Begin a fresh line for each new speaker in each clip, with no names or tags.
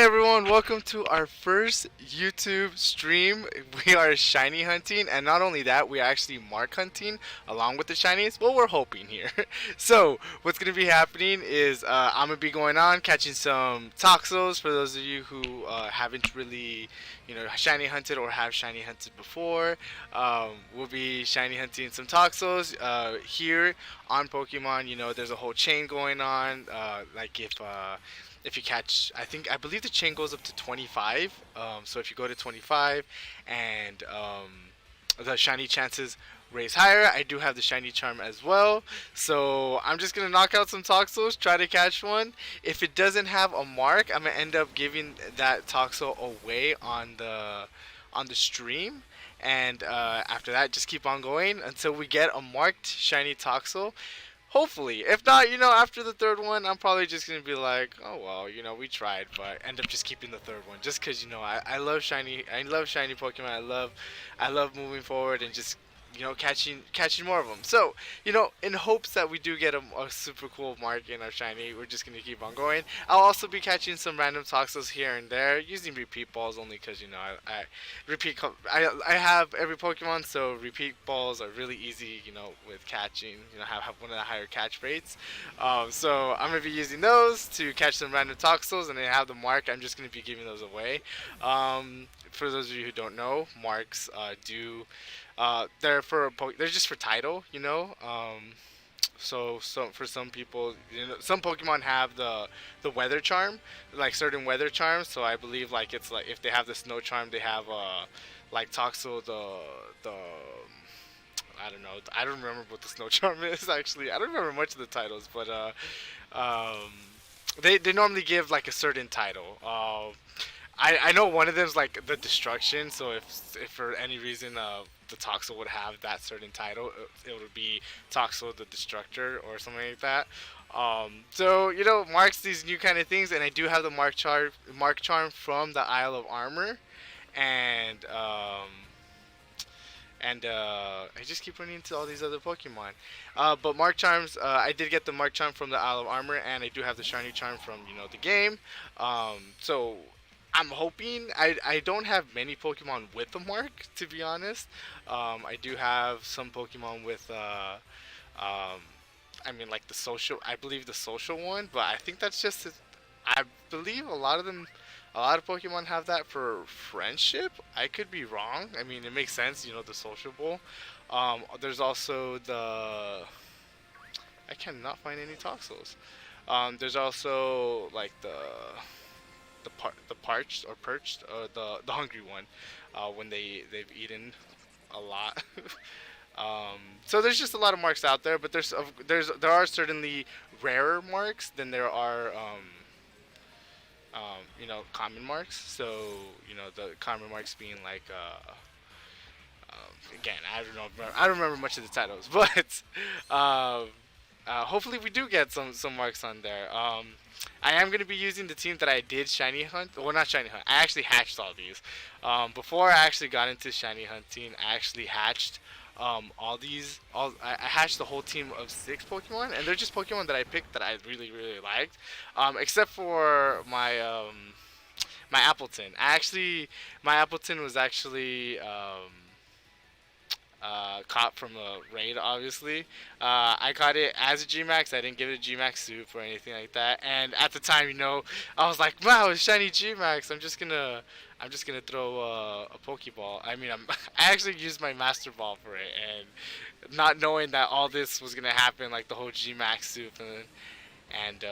everyone, welcome to our first YouTube stream. We are shiny hunting, and not only that, we are actually mark hunting along with the shinies. Well, we're hoping here. So, what's going to be happening is I'm going to be going on catching some Toxels for those of you who haven't really, shiny hunted or have shiny hunted before. We'll be shiny hunting some Toxels here on Pokemon. There's a whole chain going on. Like if you catch, I believe the chain goes up to 25. So if you go to 25 and the shiny chances raise higher, I do have the shiny charm as well. So I'm just gonna knock out some Toxels, try to catch one. If it doesn't have a mark, I'm gonna end up giving that Toxel away on the stream. And after that, just keep on going until we get a marked shiny Toxel. Hopefully. If not, after the third one, I'm probably just going to be like, oh, well, we tried, but end up just keeping the third one. Just because, I love shiny Pokemon. I love moving forward and just, catching more of them. So, in hopes that we do get a super cool mark in our shiny, we're just going to keep on going. I'll also be catching some random Toxels here and there, using repeat balls only because, I have every Pokemon, so repeat balls are really easy, with catching. Have one of the higher catch rates. So I'm gonna be using those to catch some random Toxels, and they have the mark. I'm just gonna be giving those away. For those of you who don't know, marks they're just for title, So for some people, some Pokemon have the weather charm, like certain weather charms. So I believe like it's like if they have the snow charm, they have like Toxel the I don't know. I don't remember what the snow charm is actually. I don't remember much of the titles, but um, they normally give like a certain title. I know one of them is like the destruction. So if for any reason the Toxel would have that certain title, it would be Toxel the Destructor or something like that. So marks these new kind of things, and I do have the mark charm from the Isle of Armor, and I just keep running into all these other Pokemon. But Mark Charms, I did get the Mark Charm from the Isle of Armor, and I do have the Shiny Charm from the game. So I'm hoping I don't have many Pokemon with the mark, to be honest. I do have some Pokemon with I mean like the social. I believe the social one, but I think that's just. I believe a lot of Pokemon have that for friendship. I could be wrong. I mean, it makes sense, the sociable. There's also the. I cannot find any Toxels. There's also like the parched or perched, the hungry one, when they've eaten a lot. So there's just a lot of marks out there, but there are certainly rarer marks than there are common marks. So, the common marks being like, again, I don't remember much of the titles, but hopefully we do get some marks on there. I am going to be using the team that I did shiny hunt. Well, not shiny hunt. I actually hatched all these. Before I actually got into shiny hunting, I actually hatched all these. I hatched the whole team of 6 Pokemon, and they're just Pokemon that I picked that I really really liked. Except for my Appleton. My Appleton was actually caught from a raid, obviously. I caught it as a Gmax. I didn't give it a Gmax soup or anything like that. And at the time, I was like, wow, it's shiny Gmax. I'm just gonna throw a Pokeball. I mean, I actually used my Master Ball for it, and not knowing that all this was gonna happen, like the whole Gmax soup, and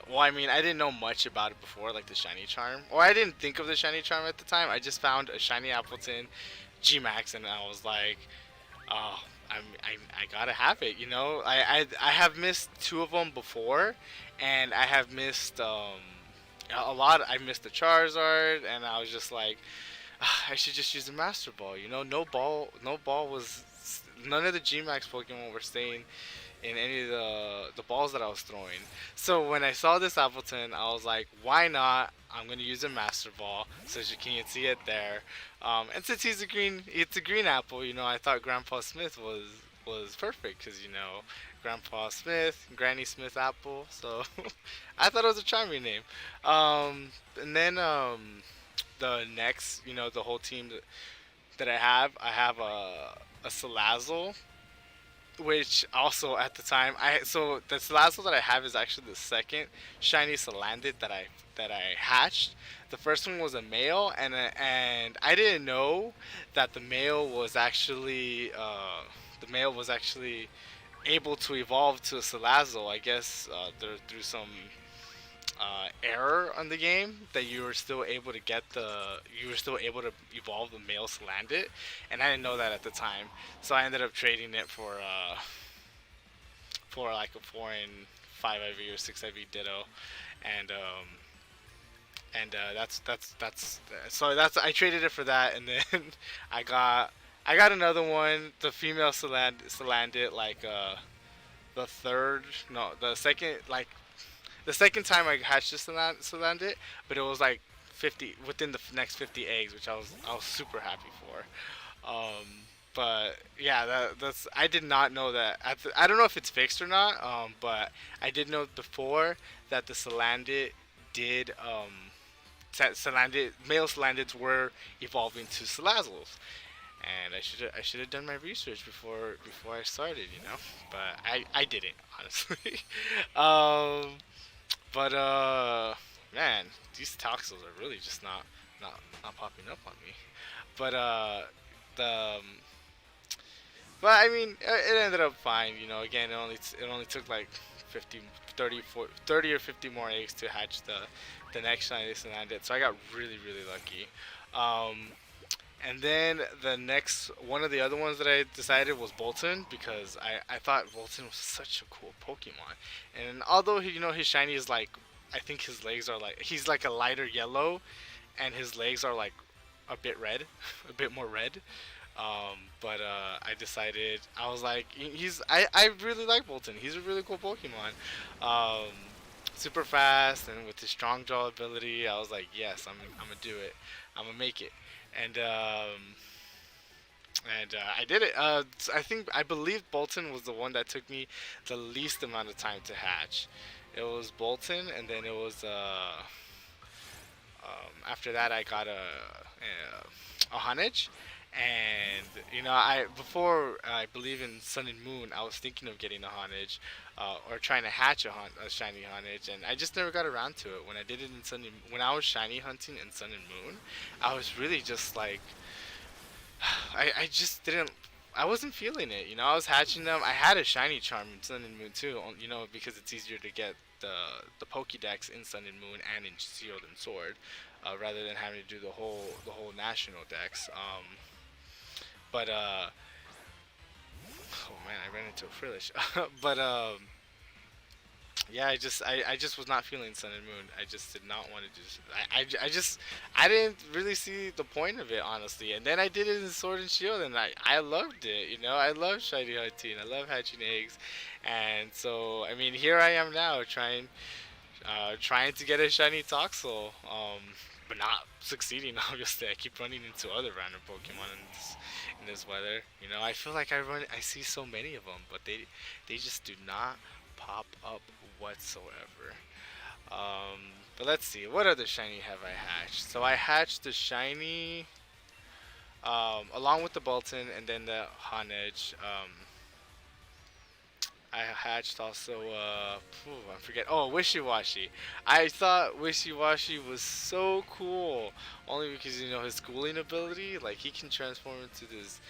well, I mean, I didn't know much about it before, like the shiny charm, or I didn't think of the shiny charm at the time. I just found a shiny Appleton Gmax, and I was like, oh, I gotta have it. I have missed 2 of them before, and I have missed a lot. I missed the Charizard, and I was just like, "Ah, I should just use the Master Ball. No ball was. None of the Gmax Pokemon were staying in any of the balls that I was throwing. So when I saw this Appleton, I was like, why not? I'm gonna use a Master Ball, so as you can see it there. And since it's a green apple, I thought Grandpa Smith was perfect because Grandpa Smith, Granny Smith Apple. So I thought it was a charming name. Um, and then the next, the whole team that I have a Salazzle, which also at the time so the Salazzle that I have is actually the second shiny Salandit that I hatched. The first one was a male, and I didn't know that the male was actually able to evolve to a Salazzle. I guess through some error on the game that you were still able to evolve the male Salandit, and I didn't know that at the time. So I ended up trading it for like a foreign 5 IV or 6 IV Ditto, and that's so that's I traded it for that, and then I got I got another one, the female Salandit, like the third, no, the second time I hatched this Salandit, but it was like 50 within the next 50 eggs, which I was super happy for. Um, but yeah, that's I did not know that. I don't know if it's fixed or not. But I did know before that the Salandit did male Salandits were evolving to Salazzles, and I should have done my research before I started, But I didn't, honestly. um, but man, these Toxels are really just not popping up on me. But the but I mean, it ended up fine. Again, it only took like 50, 30, 40, 30 or 50 more eggs to hatch the next shiny and it. So I got really really lucky. Um, and then the next one of the other ones that I decided was Bolton, because I thought Bolton was such a cool Pokemon. And although his shiny is like, I think his legs are like, he's like a lighter yellow, and his legs are like a bit red, a bit more red. But I decided, I was like, I really like Bolton. He's a really cool Pokemon. Um, Super fast and with his strong jaw ability. I was like, yes, I'm gonna do it. I'm gonna make it. And I did it. I believe Bolton was the one that took me the least amount of time to hatch. It was Bolton, and then it was after that I got a Honedge, and I before I believe in Sun and Moon, I was thinking of getting a Honedge, or trying to hatch a shiny Honedge, and I just never got around to it. When I did it in when I was shiny hunting in Sun and Moon, I was really just like, I just didn't. I wasn't feeling it. I was hatching them. I had a shiny charm in Sun and Moon too. Because it's easier to get the Pokédex in Sun and Moon and in Shield and Sword, rather than having to do the whole national dex. But oh man, I ran into a Frillish. But yeah, I just was not feeling Sun and Moon. I just did not want to do. I didn't really see the point of it, honestly. And then I did it in Sword and Shield, and I loved it. I love shiny hunting. I love hatching eggs, and so I mean, here I am now trying to get a shiny Toxel, but not succeeding. Obviously, I keep running into other random Pokemon in this weather. I feel like I see so many of them, but they just do not pop up whatsoever. But let's see, what other shiny have I hatched? So I hatched the shiny, along with the Bolton and then the Honedge. I hatched also, I forget. Oh, Wishy Washy. I thought Wishy Washy was so cool, only because his schooling ability. Like, he can transform into this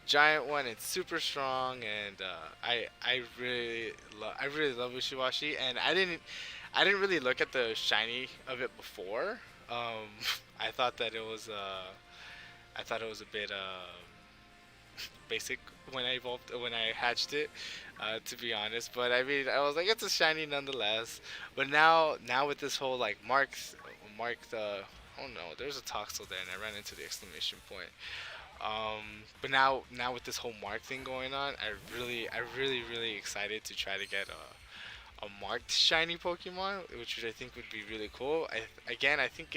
giant one. It's super strong, and I really love Wishy Washy. And I didn't really look at the shiny of it before. Um, I thought that it was a bit basic when I hatched it, to be honest. But I mean, I was like, it's a shiny nonetheless. But now with this whole like marked oh no, there's a Toxel there, and I ran into the exclamation point. But now with this whole mark thing going on, I really excited to try to get a marked shiny Pokemon, which I think would be really cool. I think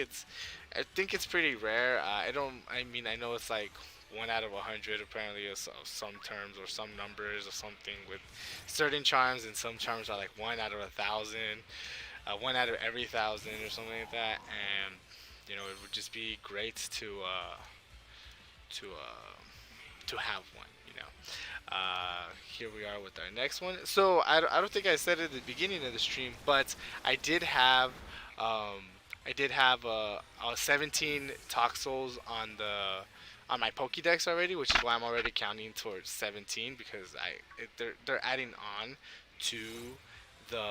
I think it's pretty rare. I don't. I mean, I know it's like 1 out of 100. Apparently, is some terms or some numbers or something with certain charms, and some charms are like 1 out of 1,000, 1 out of every 1,000 or something like that. And it would just be great to uh, to have one. Here we are with our next one. So I don't think I said it at the beginning of the stream, but I did have um, I did have 17 Toxels on my Pokédex already, which is why I'm already counting towards 17 because they're adding on to the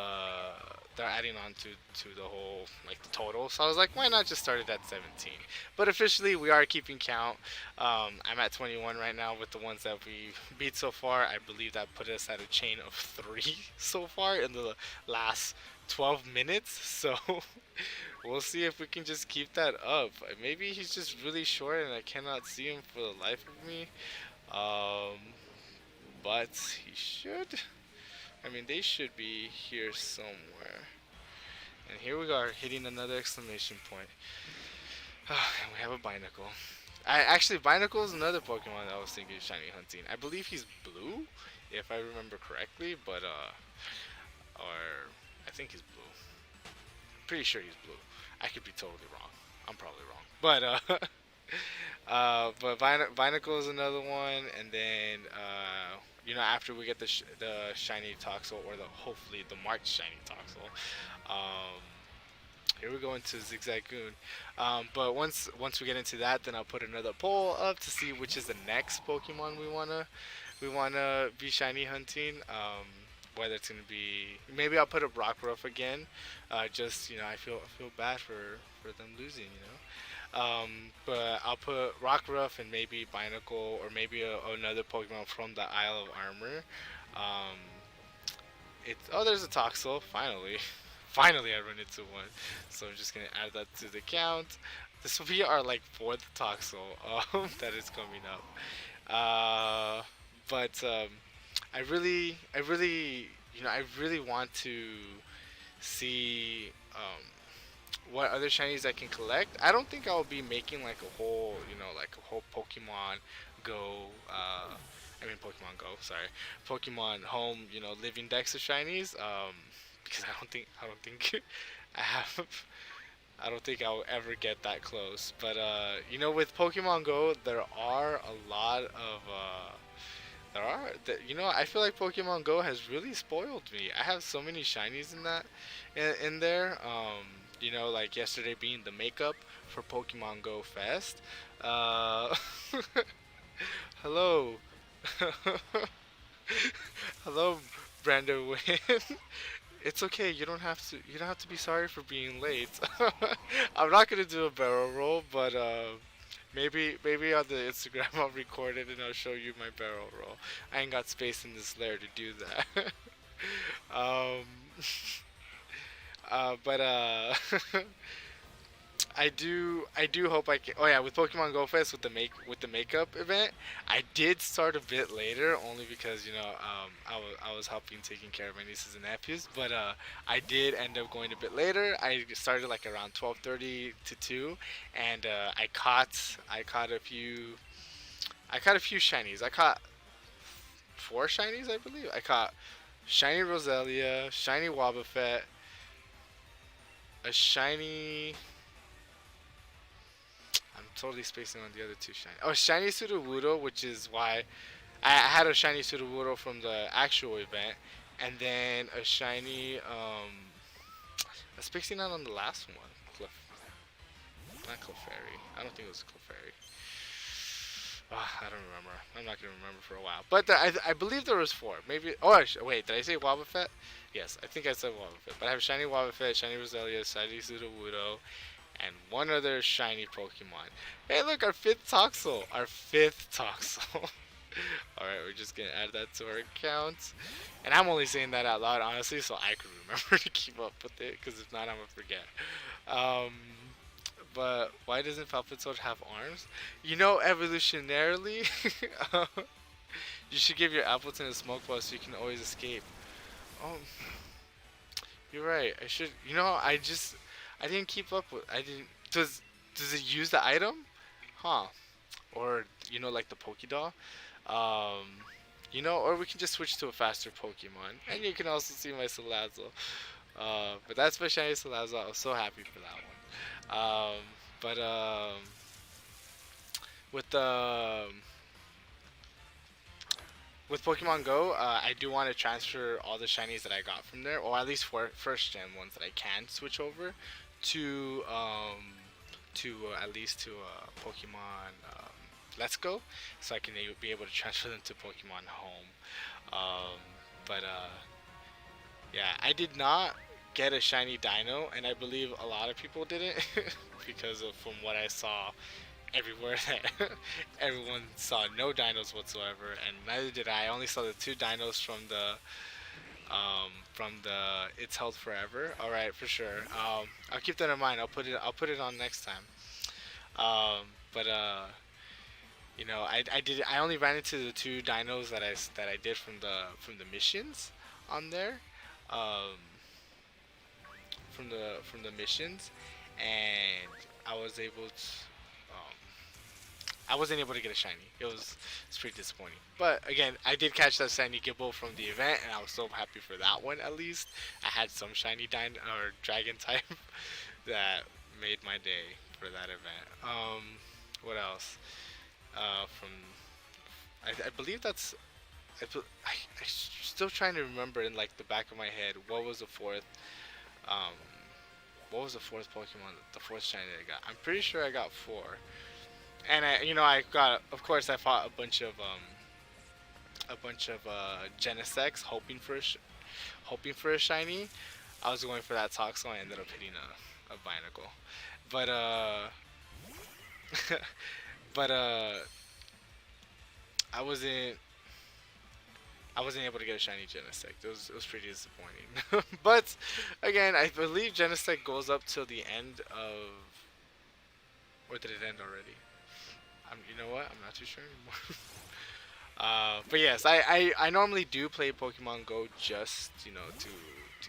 they're adding on to the whole like the total. So I was like, why not just start it at 17? But officially, we are keeping count. I'm at 21 right now with the ones that we beat so far. I believe that put us at a chain of 3 so far in the last 12 minutes. So we'll see if we can just keep that up. Maybe he's just really short and I cannot see him for the life of me. Um, but he should. I mean, they should be here somewhere. And here we are, hitting another exclamation point. And we have a Binacle. Binacle is another Pokemon that I was thinking of shiny hunting. I believe he's blue, if I remember correctly, but or I think he's blue. Pretty sure he's blue. I could be totally wrong. I'm probably wrong, but but Binacle is another one, and then after we get the shiny Toxel or the hopefully the marked shiny Toxel, um, here we go into Zigzagoon. But once we get into that, then I'll put another poll up to see which is the next Pokemon we wanna be shiny hunting. Whether it's gonna be maybe I'll put up Rockruff again. Just I feel bad for them losing. But I'll put Rockruff and maybe Binacle or maybe another Pokemon from the Isle of Armor. Um, there's a Toxel finally. Finally, I run into one, so I'm just gonna add that to the count. This will be our like fourth Toxel that is coming up. But I really want to see what other shinies I can collect. I don't think I'll be making like a whole Pokemon Go. Pokemon Go. Sorry, Pokemon Home. Living decks of shinies. Because I don't think I have. I don't think I'll ever get that close. But with Pokemon Go, there are a lot of I feel like Pokemon Go has really spoiled me. I have so many shinies in there. Like yesterday being the makeup for Pokemon Go Fest. Uh, hello, hello, Brando Wynn. It's okay. You don't have to. You don't have to be sorry for being late. I'm not gonna do a barrel roll, but maybe on the Instagram I'll record it and I'll show you my barrel roll. I ain't got space in this lair to do that. um, but I do hope I can. Oh yeah, with Pokemon Go Fest with the makeup event, I did start a bit later only because I was helping taking care of my nieces and nephews, but I did end up going a bit later. I started like around 12:30 to 2, and I caught a few shinies. I caught 4 shinies, I believe. I caught shiny Roselia, shiny Wobbuffet, a shiny. I'm totally spacing on the other 2 shiny. Oh, shiny Sudowoodo, which is why I had a shiny Sudowoodo from the actual event, and then a shiny. I was spacing out on the last one. Not Clefairy. I don't think it was Clefairy. I don't remember. I'm not gonna remember for a while. But I believe there was 4. Maybe. Oh, wait. Did I say Wobbuffet? Yes, I think I said Wobbuffet. But I have shiny Wobbuffet, shiny Roselia, shiny Sudowoodo, and one other shiny Pokemon. Hey, look, our 5th Toxel. Our 5th Toxel. Alright, we're just gonna add that to our account. And I'm only saying that out loud, honestly, so I could remember to keep up with it, because if not, I'm gonna forget. Um, but why doesn't Palpitoad have arms? Evolutionarily, you should give your Appleton a smoke ball so you can always escape. Oh, you're right. I should. I didn't keep up with. I didn't. Does it use the item? Huh? Or like the Pokédoll? Um, or we can just switch to a faster Pokemon, and you can also see my Salazzle. But that's my shiny Salazzle. I was so happy for that one. But with the with Pokemon Go, I do want to transfer all the shinies that I got from there, or at least for first gen ones that I can switch over to at least to Pokemon Let's Go, so I can be able to transfer them to Pokemon Home. Um, but yeah, I did not get a shiny Dino, and I believe a lot of people didn't because of from what I saw everywhere that everyone saw no dinos whatsoever, and neither did I. I only saw the two dinos from the It's Held Forever. All right, for sure. I'll keep that in mind. I'll put it on next time. But I only ran into the two dinos that I did from the missions on there. Um, from the missions, and I was able to. Um, I wasn't able to get a shiny. It's pretty disappointing. But again, I did catch that shiny Gibble from the event, and I was so happy for that one. At least I had some shiny or dragon type that made my day for that event. What else? From I believe that's I still trying to remember in like the back of my head um what was the fourth Pokemon, the fourth shiny that I got. I'm pretty sure I got four. And I got, of course, I fought a bunch of Genesects, hoping for a shiny. I was going for that Toxel, and I ended up hitting a Binacle. But but I wasn't I wasn't able to get a shiny Genesect. It was pretty disappointing. But again, I believe Genesect goes up till the end of, or did it end already? You know what? I'm not too sure anymore. But yes, I normally do play Pokemon Go just to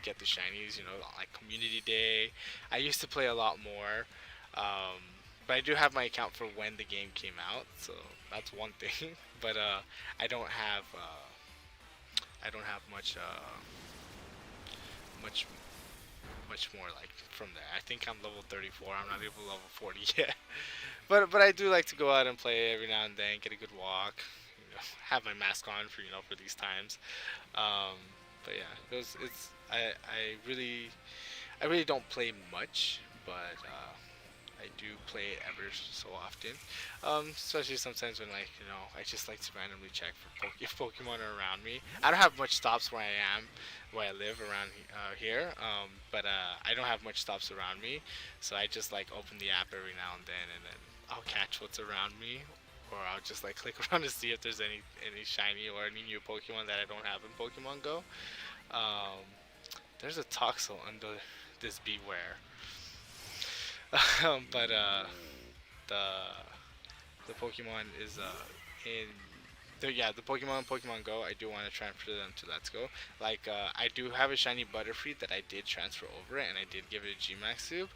get the shinies. Like Community Day. I used to play a lot more, um, but I do have my account for when the game came out, so that's one thing. But I don't have much much more like from there. I think I'm level 34. I'm not even level 40 yet. But I do like to go out and play every now and then, get a good walk, have my mask on for these times. Um, but yeah, I really don't play much, but I do play it ever so often. Especially sometimes when I just like to randomly check for if Pokemon are around me. I don't have much stops where I live around here. But I don't have much stops around me, so I just like open the app every now and then I'll catch what's around me, or I'll just like click around to see if there's any shiny or any new Pokemon that I don't have in Pokemon Go. Um, there's a Toxel under this Beware. But the the Pokemon is in the Pokemon Go. I do want to transfer them to Let's Go. Like I do have a shiny Butterfree that I did transfer over, and I did give it a Gmax soup.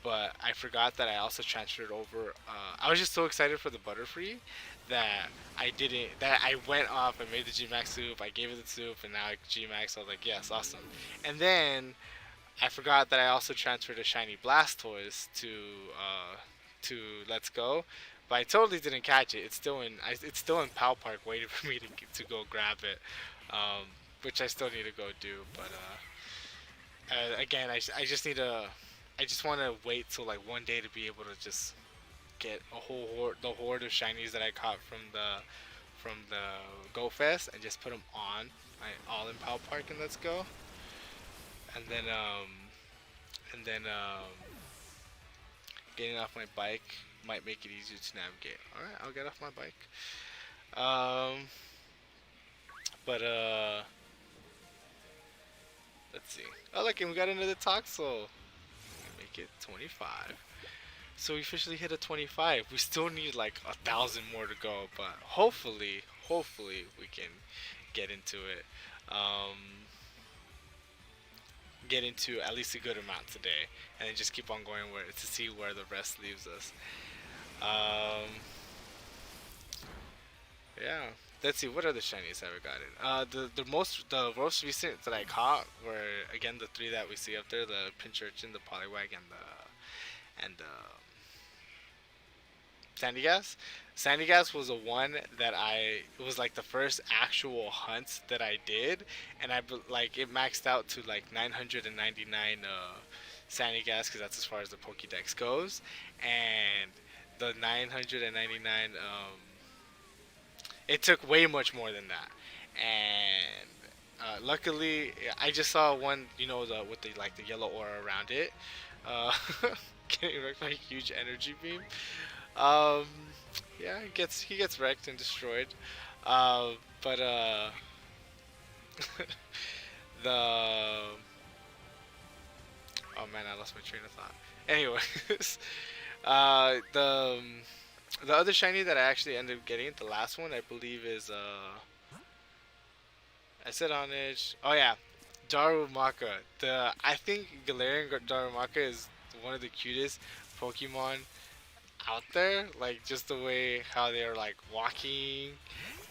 But I forgot that I also transferred over. I was just so excited for the Butterfree that I didn't. That I went off and made the Gmax soup. I gave it the soup, and now Gmax. I was like, yes, awesome. And then I forgot that I also transferred a shiny Blastoise to Let's Go, but I totally didn't catch it. It's still in Pal Park waiting for me to go grab it, um, which I still need to go do. But again, I just need to. I just want to wait till like one day to be able to just get the horde of shinies that I caught from the Go Fest, and just put them on all in Pal Park and Let's Go, and then getting off my bike might make it easier to navigate. All right, I'll get off my bike. Um, but let's see. Oh, look, and we got another Toxel. Make it 25. So we officially hit a 25. We still need like 1,000 more to go, but hopefully we can get into it. Um, get into at least a good amount today, and then just keep on going where to see where the rest leaves us. Um, yeah. Let's see what other shinies have we gotten. The most recent that I caught were again the three that we see up there: the pinch urchin, the poliwag, and the Sandy Gas. Sandy Gas was the one that it was like the first actual hunt that I did, and like it maxed out to like 999 Sandy Gas because that's as far as the Pokédex goes, and the 999 it took way much more than that, and luckily I just saw one, the with the like the yellow aura around it, uh, getting wrecked by a huge energy beam. Um, yeah, he gets wrecked and destroyed. But the oh man, I lost my train of thought. Anyways, the other shiny that I actually ended up getting, the last one I believe is I said on edge. Oh yeah, Darumaka. I think Galarian Darumaka is one of the cutest Pokemon out there. Like just the way how they're like walking,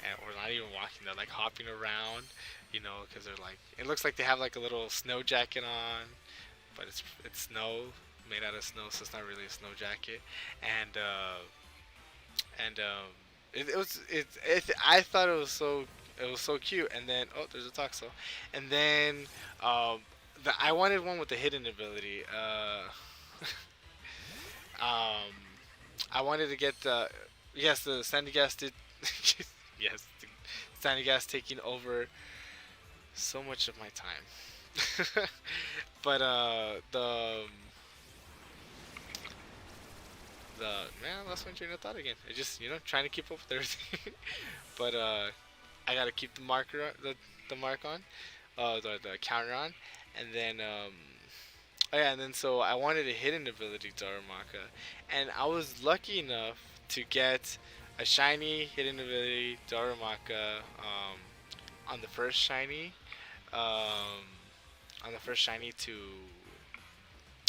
and or not even walking, they're like hopping around. Because they're like it looks like they have like a little snow jacket on, but it's snow made out of snow, so it's not really a snow jacket. And I thought it was so cute. And then oh, there's a Toxel, and then um, I wanted one with the hidden ability. Um, I wanted to get the yes, the Sandy Gas did yes, the Sandy Gas taking over so much of my time. But the man, I lost my train of thought again. I just trying to keep up with everything. But I gotta keep the mark on, the counter on, and then oh yeah, and then so I wanted a hidden ability Darumaka, and I was lucky enough to get a shiny hidden ability Darumaka on the first shiny, um, to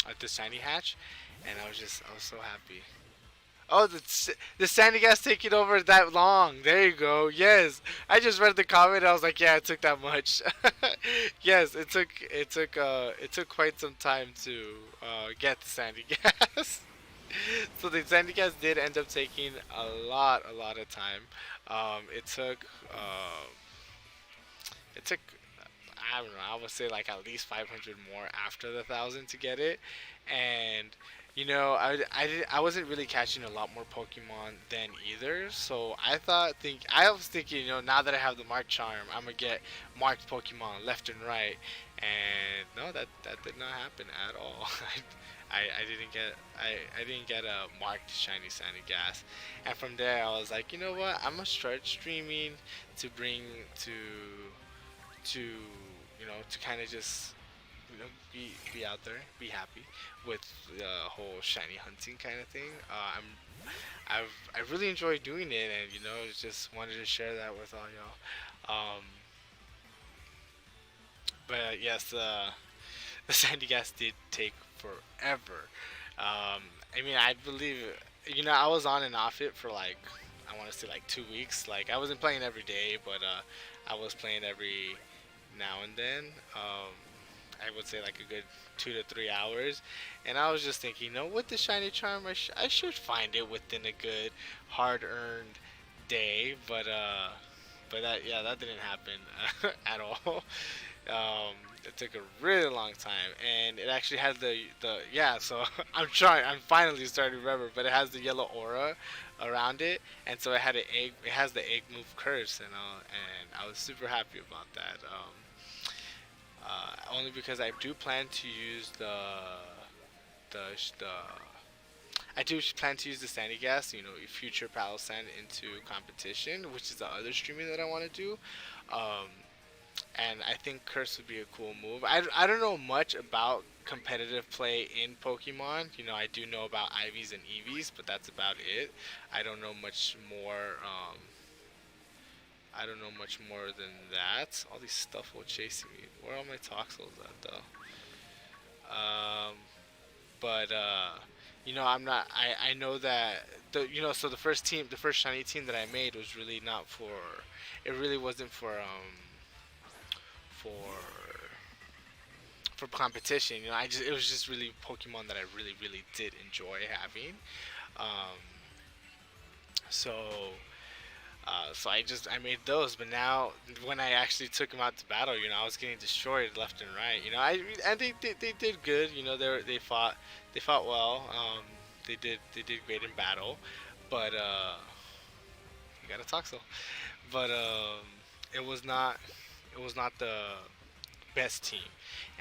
at the shiny hatch, and I was so happy. Oh, the Sandy Gas taking over that long. There you go. Yes, I just read the comment. I was like, yeah, it took that much. Yes, it took quite some time to get the Sandy Gas. So the Sandy Gas did end up taking a lot of time. It took it took I don't know. I would say like at least 500 more after the 1,000 to get it, and I wasn't really catching a lot more Pokemon then either. So I was thinking, now that I have the Mark Charm, I'm gonna get marked Pokemon left and right, and no, that did not happen at all. I didn't get a marked shiny Sandy Gas, and from there I was like, you know what? I'm gonna start streaming to bring to kind of just be out there, be happy with the whole shiny hunting kind of thing. I really enjoy doing it, and just wanted to share that with all y'all. But yes, the Sandy Gas did take forever. I mean, I believe I was on and off it for like I want to say like 2 weeks. Like I wasn't playing every day, but I was playing every now and then. I would say like a good 2 to 3 hours, and I was just thinking, with the shiny charm, I should find it within a good, hard-earned day. But that didn't happen at all. It took a really long time, and it actually had the yeah. So I'm finally starting to remember, but it has the yellow aura around it, and so it had an egg. It has the egg move curse, and I was super happy about that. Only because I do plan to use the I do plan to use the Sandy Gas, future Palo Sand into competition, which is the other streaming that I want to do. Um, and I think Curse would be a cool move. I don't know much about competitive play in Pokemon. I do know about IVs and EVs, but that's about it. I don't know much more. I don't know much more than that. All these stuff will chasing me. Where are all my Toxels at, though? Um, but I'm not. I know that so the first shiny team that I made was really not for. It really wasn't for for competition. It was just really Pokemon that I really really did enjoy having. Um, so I made those, but now when I actually took them out to battle, I was getting destroyed left and right. And they did good. They fought well. They did great in battle, but you got a Toxel. But it was not it was not the best team,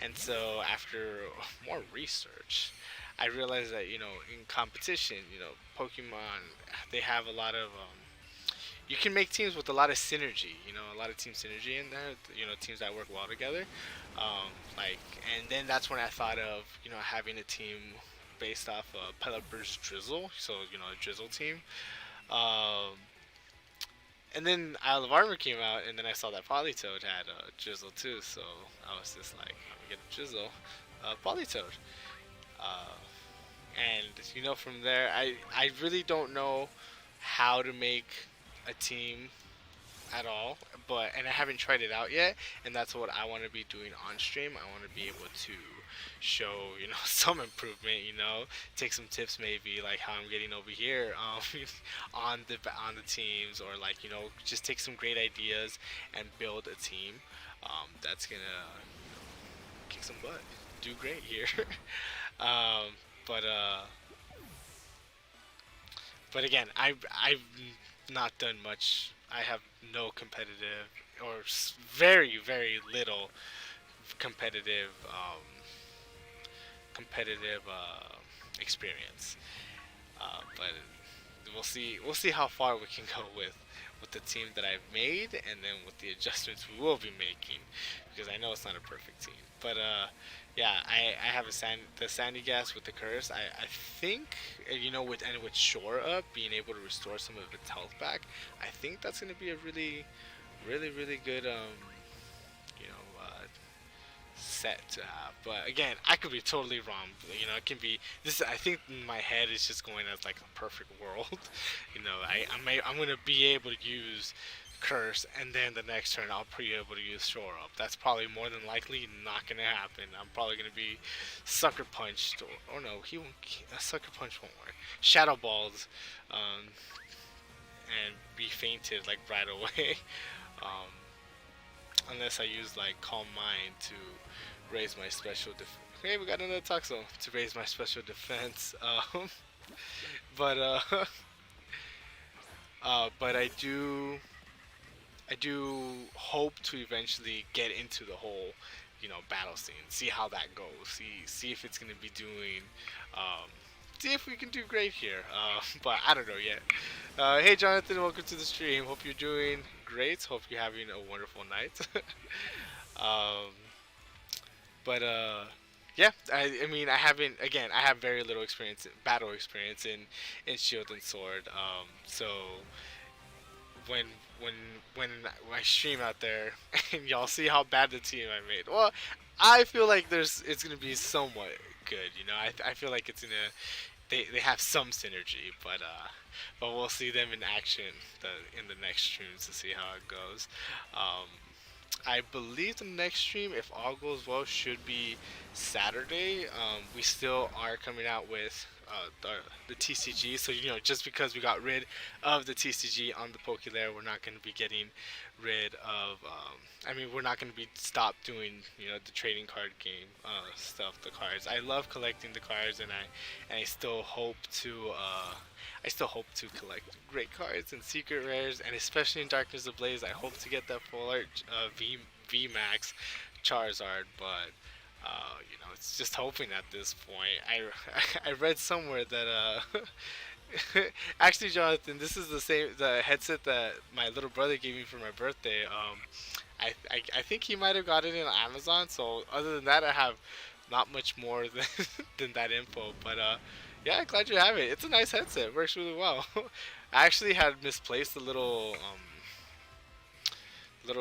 and so after more research, I realized that in competition, Pokemon, they have a lot of you can make teams with a lot of synergy. A lot of team synergy in there. Teams that work well together. Like, and then that's when I thought of having a team based off of Pelipper's Drizzle. So a Drizzle team. Um, and then Isle of Armor came out, and then I saw that Politoed had a Drizzle too. So I was just like, I'm gonna get a Drizzle, Politoed. Uh, and from there, I really don't know how to make a team at all, and I haven't tried it out yet, and that's what I want to be doing on stream. I want to be able to show some improvement, take some tips maybe like how I'm getting over here on the teams, or like just take some great ideas and build a team that's gonna kick some butt, do great here. um, but but again, I've not done much. I have no competitive or very very little competitive experience. But we'll see how far we can go with the team that I've made, and then with the adjustments we will be making, because I know it's not a perfect team. But yeah, I have the sandy gas with the curse. I think with shore up being able to restore some of its health back, I think that's gonna be a really really really good you know uh, set to have. But again, I could be totally wrong. It can be this. I think in my head is just going as like a perfect world. I'm gonna be able to use curse, and then the next turn I'll be able to use shore up. That's probably more than likely not gonna happen. I'm probably gonna be sucker punched, or no, he won't. A sucker punch won't work. Shadow balls, um, and be fainted like right away. um, Unless I use like calm mind to raise my special defense. Hey, we got another Toxel to raise my special defense. But but I do hope to eventually get into the whole battle scene. See how that goes. See if it's gonna be doing. Um, See if we can do great here. But I don't know yet. Hey Jonathan, welcome to the stream. Hope you're doing great. Hope you're having a wonderful night. um, but yeah, I mean, I have very little experience, battle experience in Shield and Sword. So when when when I stream out there and y'all see how bad the team I made, well, I feel like it's gonna be somewhat good. I feel like it's gonna they have some synergy, but we'll see them in action in the next streams to see how it goes. Um, I believe the next stream, if all goes well, should be Saturday. We still are coming out with the TCG, so just because we got rid of the TCG on the Pokelair, we're not going to be getting rid of. I mean, we're not going to be stop doing the trading card game stuff, the cards. I love collecting the cards, and I still hope to. I still hope to collect great cards and secret rares, and especially in Darkness Ablaze, I hope to get that full art V Max Charizard. But it's just hoping at this point. I read somewhere that actually, Jonathan, this is the headset that my little brother gave me for my birthday. I think he might have got it in Amazon. So other than that, I have not much more than than that info. But yeah, glad you have it. It's a nice headset. It works really well. I actually had misplaced the little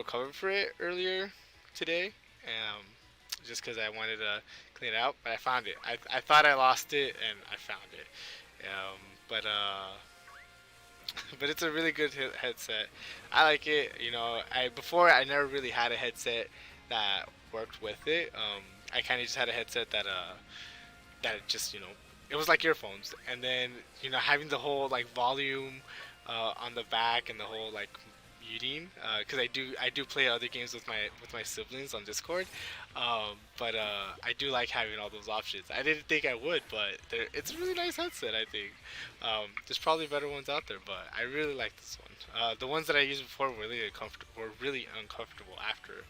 cover for it earlier today. just because I wanted to clean it out. But I found it. I thought I lost it, and I found it. Um, but but it's a really good headset. I like it. You know, I before I never really had a headset that worked with it. I kind of just had a headset that just it was like earphones, and then having the whole like volume on the back and the whole like muting because I do play other games with my siblings on Discord, but I do like having all those options. I didn't think I would, but it's a really nice headset. I think there's probably better ones out there, but I really like this one. The ones that I used before were really uncomfortable after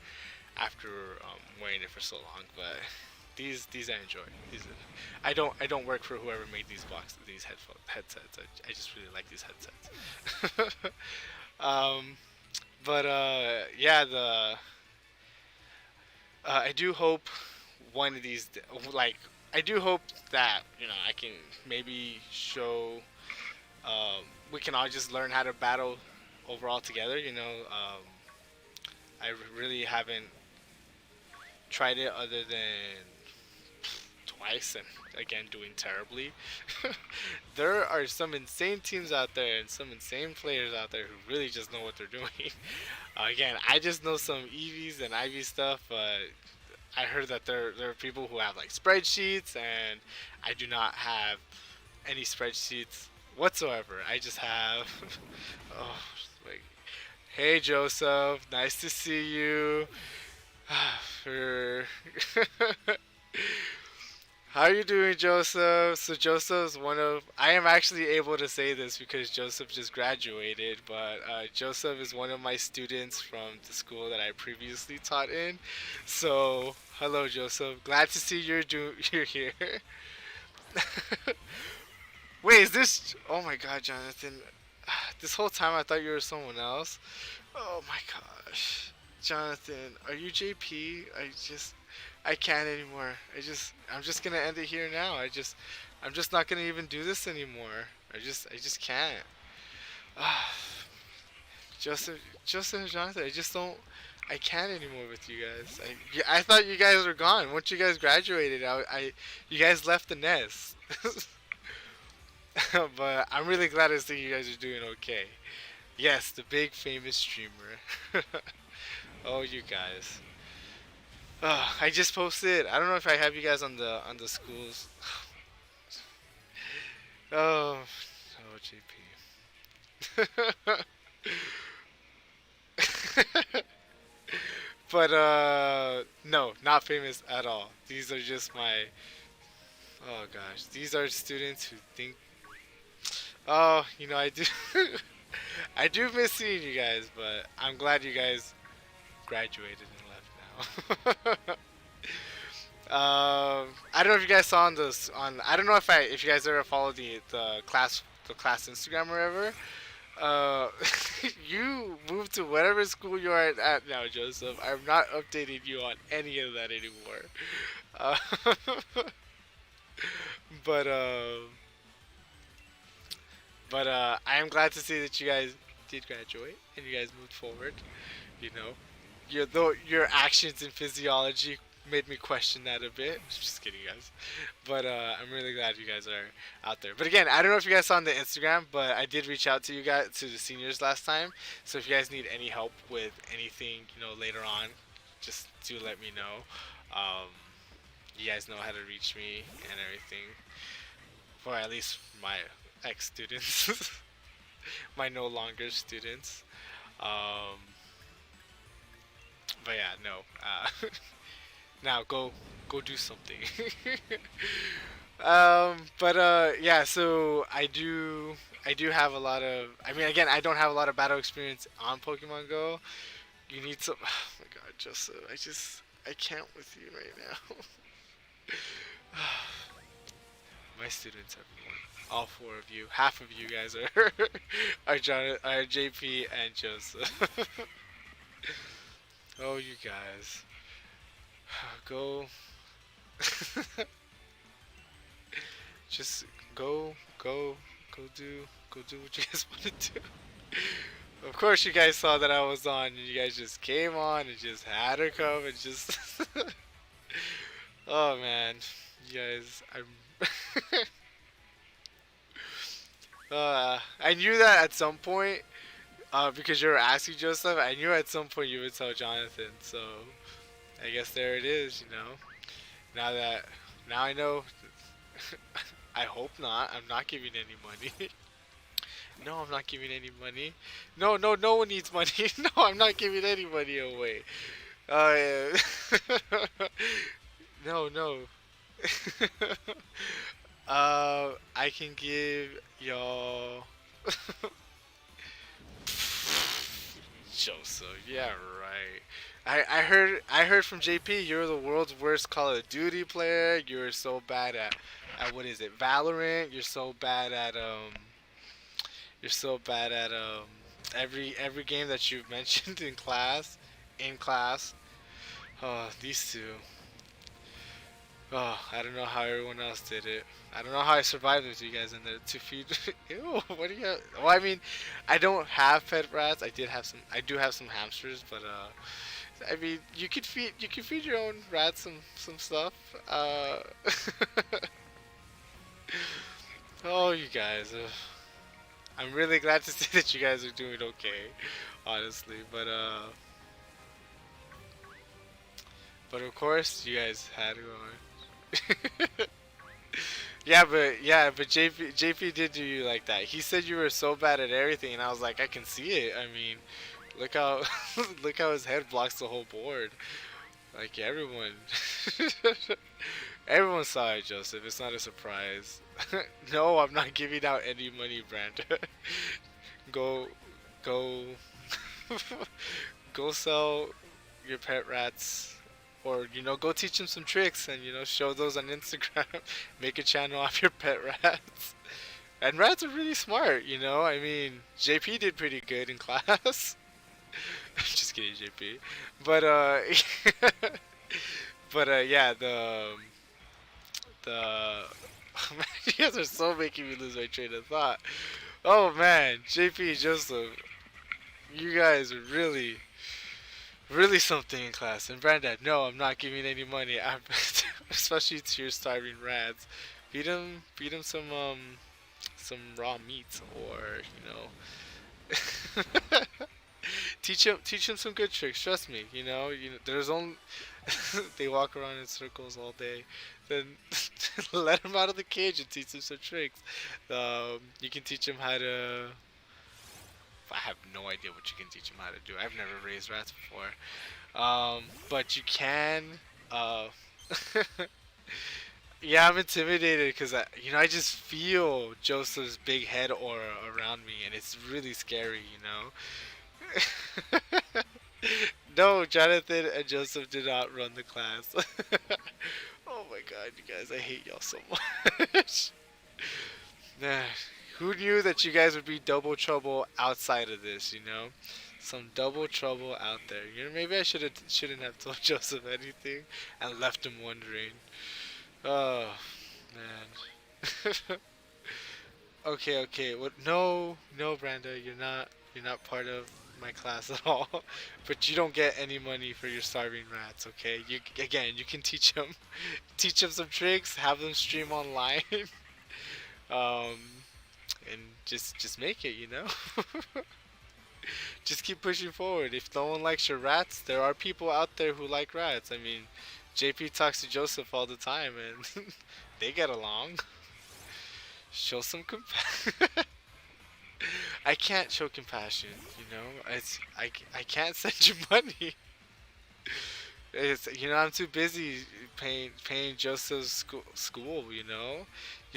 wearing it for so long, but these I enjoy. I don't work for whoever made these headsets. I just really like these headsets. um, but yeah, the I do hope one of these like I do hope that I can maybe show we can all just learn how to battle overall together. I really haven't tried it other than twice and again doing terribly. There are some insane teams out there and some insane players out there who really just know what they're doing. Again, I just know some EVs and IV stuff, but I heard that there are people who have like spreadsheets, and I do not have any spreadsheets whatsoever. I just have oh like, hey Joseph, nice to see you. For How are you doing, Joseph? So Joseph's one of I am actually able to say this because Joseph just graduated, but Joseph is one of my students from the school that I previously taught in. So hello, Joseph. Glad to see you're here. Wait, is this? Oh my God, Jonathan. This whole time I thought you were someone else. Oh my gosh, Jonathan, are you JP? I can't anymore. I'm just gonna end it here now. I'm just not gonna even do this anymore. I just can't. Joseph and Jonathan, I can't anymore with you guys. I thought you guys were gone. Once you guys graduated, you guys left the nest. But I'm really glad to see you guys are doing okay. Yes, the big famous streamer. Oh, you guys. I just posted. I don't know if I have you guys on the schools. Oh, oh, JP. But no, not famous at all. These are just my. Oh gosh, these are students who think. Oh, I do. I do miss seeing you guys, but I'm glad you guys graduated and left now. I don't know if you guys saw on this on. I don't know if you guys ever followed the class Instagram or ever. Uh, you moved to whatever school you are at now, Joseph. I'm not updating you on any of that anymore. Uh, but I am glad to see that you guys did graduate and you guys moved forward. You know, your actions and physiology made me question that a bit. Just kidding, guys. But I'm really glad you guys are out there. But again, I don't know if you guys saw on the Instagram, but I did reach out to you guys, to the seniors last time. So if you guys need any help with anything, later on, just do let me know. Um, you guys know how to reach me and everything. For at least my ex students, my no longer students. Um, but yeah, no. Now go do something. But yeah, so I do have a lot of. I mean, again, I don't have a lot of battle experience on Pokemon Go. You need some. Oh my God, Joseph, I can't with you right now. My students, everyone, all four of you, half of you guys are are JP and Joseph. Oh, you guys, go. Just go do what you guys want to do. Of course, you guys saw that I was on, and you guys just came on and just had her come and just Oh man, you guys, I'm. I knew that at some point, because you were asking Joseph. I knew at some point you would tell Jonathan. So I guess there it is. Now that now I know. I hope not. I'm not giving any money. No, I'm not giving any money. No, no, no one needs money. No, I'm not giving any money away. Yeah. No, no. I can give y'all Joseph. Yeah, right. I heard from JP you're the world's worst Call of Duty player. You're so bad at what is it? Valorant. You're so bad at every game that you've mentioned in class. In class. Oh, these two. Oh, I don't know how everyone else did it. I don't know how I survived with you guys in there to feed. Ew, what do you have? Well, I mean, I don't have pet rats. I did have some. I do have some hamsters, but I mean, you could feed your own rats some stuff. Oh, you guys. I'm really glad to see that you guys are doing okay, honestly. But of course, you guys had going. Yeah, but JP did do you like that. He said you were so bad at everything, and I was like, I can see it. I mean, look how look how his head blocks the whole board. Like everyone, everyone saw it, Joseph. It's not a surprise. No, I'm not giving out any money, Branda. Go, go, go sell your pet rats, or go teach them some tricks and show those on Instagram. Make a channel off your pet rats. And rats are really smart. I mean, JP did pretty good in class. Just kidding, JP. But yeah, the you guys are so making me lose my train of thought. Oh man, JP Joseph, you guys are really, really something in class. And Brandon, no, I'm not giving any money. Especially to your starving rats. Feed them some raw meat, or teach them some good tricks. Trust me. There's only they walk around in circles all day. Then let them out of the cage and teach them some tricks. You can teach them how to. I have no idea what you can teach them how to do. I've never raised rats before. But you can. Uh, yeah, I'm intimidated because I just feel Joseph's big head aura around me, and it's really scary. No, Jonathan and Joseph did not run the class. Oh my god, you guys, I hate y'all so much. Nah, who knew that you guys would be double trouble outside of this, Some double trouble out there. Maybe I shouldn't have told Joseph anything and left him wondering. Oh, man. Okay, okay. What? No, no, Branda, you're not part of my class at all. But you don't get any money for your starving rats. Okay. You can teach them some tricks. Have them stream online. Um, and just make it. Just keep pushing forward. If no one likes your rats, there are people out there who like rats. I mean, JP talks to Joseph all the time, and they get along. Show some compassion. I can't show compassion. I can't send you money. I'm too busy paying Joseph's school.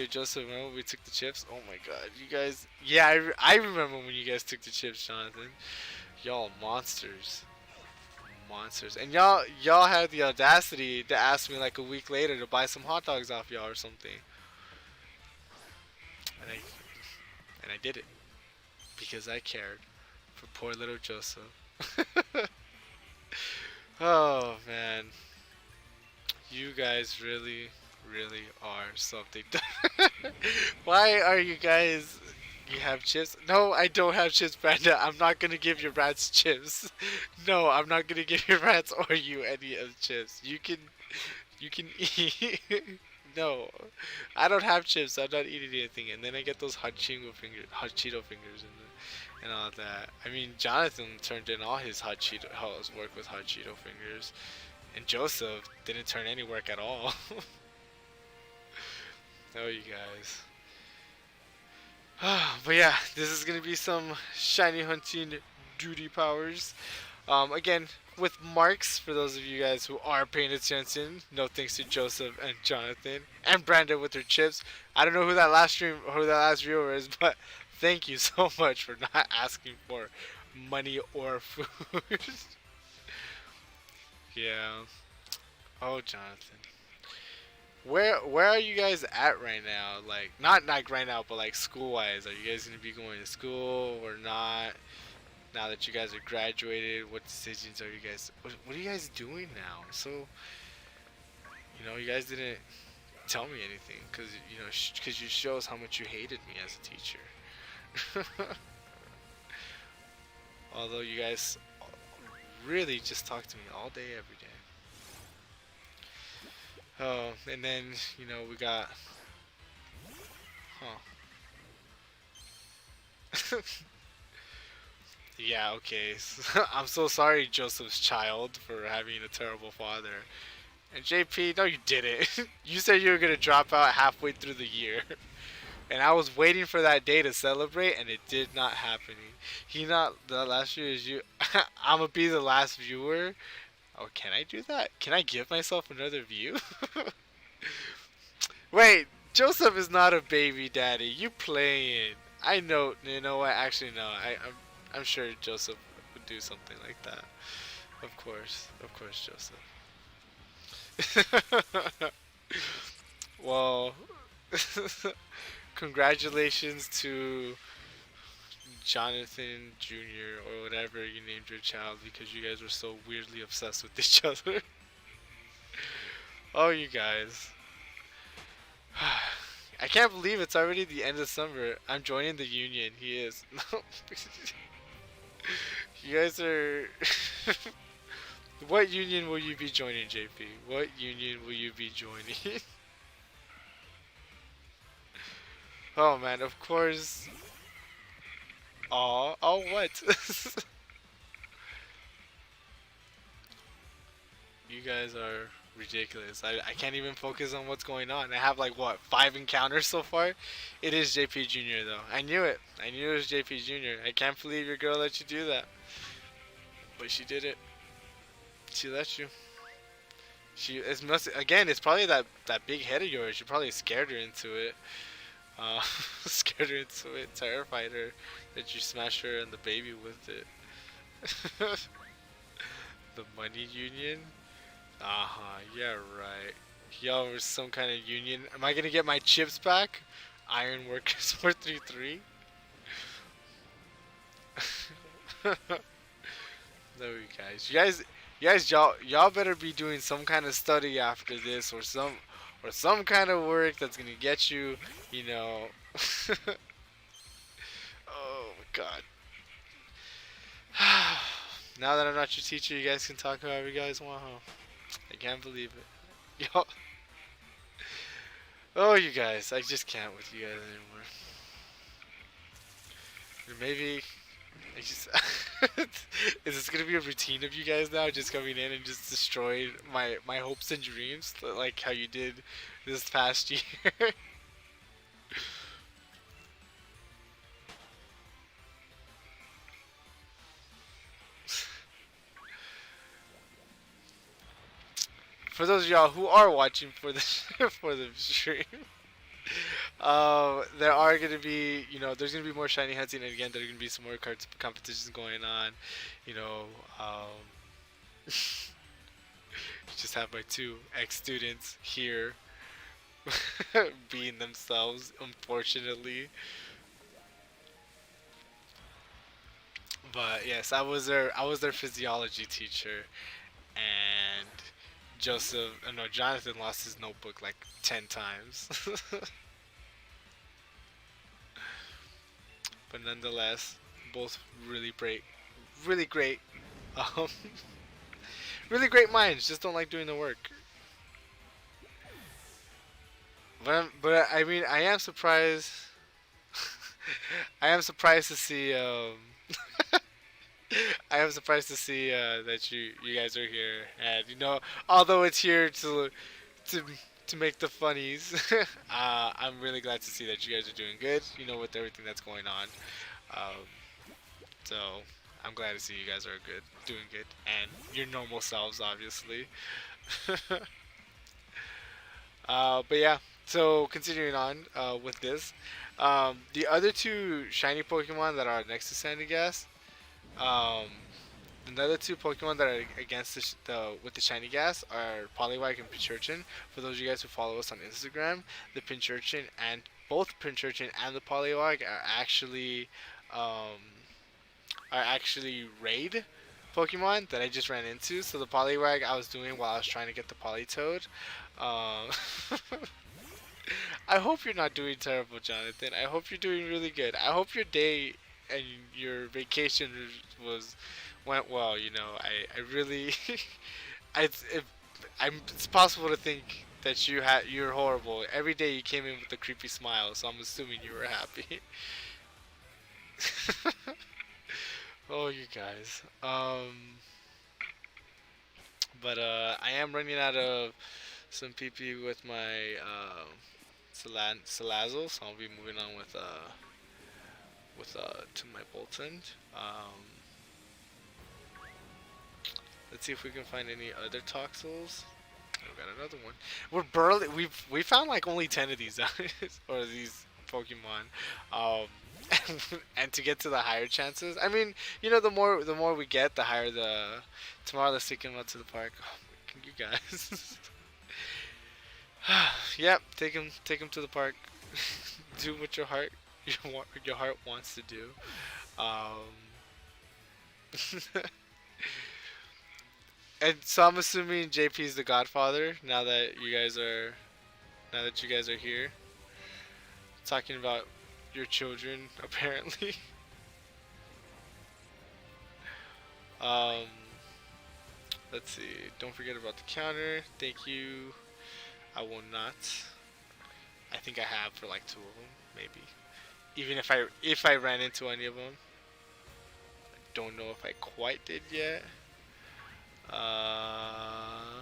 Joseph, remember we took the chips? Oh my god, you guys. Yeah, I remember when you guys took the chips, Jonathan. Y'all monsters. Monsters. And y'all had the audacity to ask me like a week later to buy some hot dogs off y'all or something. And I did it. Because I cared for poor little Joseph. Oh man. You guys really, really are something. Why are you guys? You have chips? No, I don't have chips, Brenda. I'm not gonna give your rats chips. No, I'm not gonna give your rats or you any of the chips. You can eat. No, I don't have chips. So I'm not eating anything. And then I get those hot Cheeto fingers, and all that. I mean, Jonathan turned in all his his work with hot Cheeto fingers, and Joseph didn't turn any work at all. Oh, you guys. But yeah, this is gonna be some shiny hunting duty powers. Again, with marks for those of you guys who are paying attention. No thanks to Joseph and Jonathan and Brandon with their chips. I don't know who that last viewer is, but thank you so much for not asking for money or food. Yeah. Oh, Jonathan. Where are you guys at right now? Like not like right now, but like school wise. Are you guys gonna be going to school or not? Now that you guys are graduated, what decisions are you guys? What are you guys doing now? So you guys didn't tell me anything because because you shows how much you hated me as a teacher. Although you guys really just talk to me all day, every day. Oh, and then we got, huh? Yeah, okay. I'm so sorry, Joseph's child, for having a terrible father. And JP, no, you didn't. You said you were gonna drop out halfway through the year, and I was waiting for that day to celebrate, and it did not happen. He not the last year is you. I'm gonna be the last viewer. Oh, can I do that? Can I give myself another view? Wait, Joseph is not a baby daddy. You playing? I know. You know what? Actually, no. I'm sure Joseph would do something like that. Of course, Joseph. Well, congratulations to Jonathan Jr. or whatever you named your child because you guys were so weirdly obsessed with each other. Oh, you guys. I can't believe it's already the end of summer. I'm joining the union. He is. You guys are. What union will you be joining, JP? What union will you be joining? Oh man, of course. Oh what? You guys are ridiculous. I can't even focus on what's going on. I have like what, 5 encounters so far? It is JP Jr. though. I knew it. I knew it was JP Jr. I can't believe your girl let you do that. But she did it. She let you. It's probably that big head of yours. You probably scared her into it. Scared her into it, terrified her that you smashed her and the baby with it. The money union? Uh-huh, yeah, right. Yo, we're some kind of union. Am I gonna get my chips back? Iron Workers 433? No, y'all better be doing some kind of study after this, or some kind of work that's gonna get you, you know. Oh my god. Now that I'm not your teacher, you guys can talk however you guys want, huh? I can't believe it. Yo. Oh, you guys, I just can't with you guys anymore. Or maybe I just is this gonna be a routine of you guys now, just coming in and just destroying my hopes and dreams, like how you did this past year? For those of y'all who are watching for the for the stream, there are gonna be there's gonna be more shiny hunting, and again there are gonna be some more cards competitions going on. You know, just have my two ex students here being themselves, unfortunately. But yes, I was their physiology teacher, and no, Jonathan lost his notebook like 10 times. But nonetheless, both really great, um, really great minds. Just don't like doing the work. but I mean, I am surprised. I am surprised to see. I am surprised to see that you guys are here, and although it's here to to make the funnies, I'm really glad to see that you guys are doing good. With everything that's going on. Um, so I'm glad to see you guys are good, doing good, and your normal selves, obviously. But yeah, so continuing on with this, the other two shiny Pokemon that are next to Sandygast, um, the other two Pokemon that are against the with the shiny gas are Poliwag and Pincurchin. For those of you guys who follow us on Instagram, the Pincurchin and both Pincurchin and the Poliwag um, are actually raid Pokemon that I just ran into. So the Poliwag I was doing while I was trying to get the Politoed. Um, I hope you're not doing terrible, Jonathan. I hope you're doing really good. I hope your day and your vacation was went well. I really, it's possible to think that you're horrible. Every day you came in with a creepy smile, so I'm assuming you were happy. Oh, you guys. But I am running out of some PP with my Salazzle, so I'll be moving on with to my Bolton. Let's see if we can find any other Toxels. We got another one. We're barely we found like only 10 of these or these Pokemon, um, and to get to the higher chances. I mean, the more we get, the higher the. Tomorrow, let's take him out to the park. Oh, you guys. Yep, take him to the park. Do what your heart wants to do. Um, and so I'm assuming JP is the Godfather now that you guys are here talking about your children apparently. um, let's see. Don't forget about the counter. Thank you. I will not. I think I have for like two of them, maybe. Even if I ran into any of them, I don't know if I quite did yet. Uh,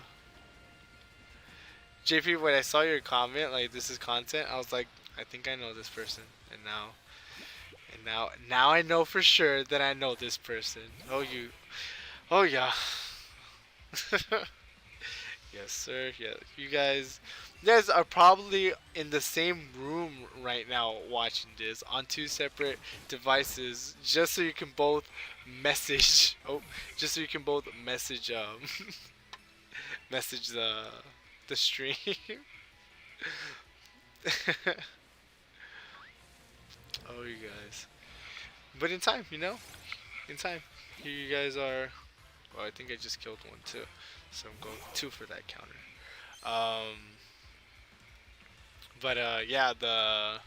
JP, when I saw your comment, like this is content, I was like, I think I know this person, and now I know for sure that I know this person. Oh yeah, yes sir. Yeah, you guys are probably in the same room right now watching this on two separate devices, just so you can both message. Oh, just so you can both message message the stream. Oh, you guys. But in time, in time. Here you guys are. Well, I think I just killed one too, so I'm going two for that counter. Um, but yeah, the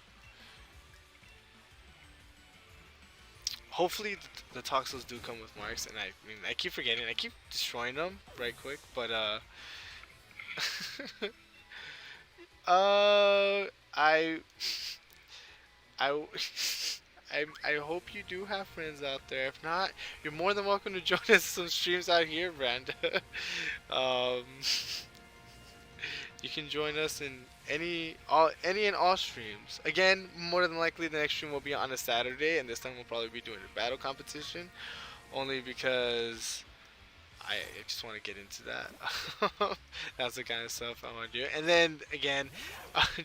hopefully the Toxels do come with marks, and I mean I keep forgetting, I keep destroying them right quick, but uh, I I I hope you do have friends out there. If not, you're more than welcome to join us some streams out here, Branda. um, you can join us in any and all streams. Again, more than likely the next stream will be on a Saturday, and this time we'll probably be doing a battle competition, only because I just want to get into that. That's the kind of stuff I want to do. And then again,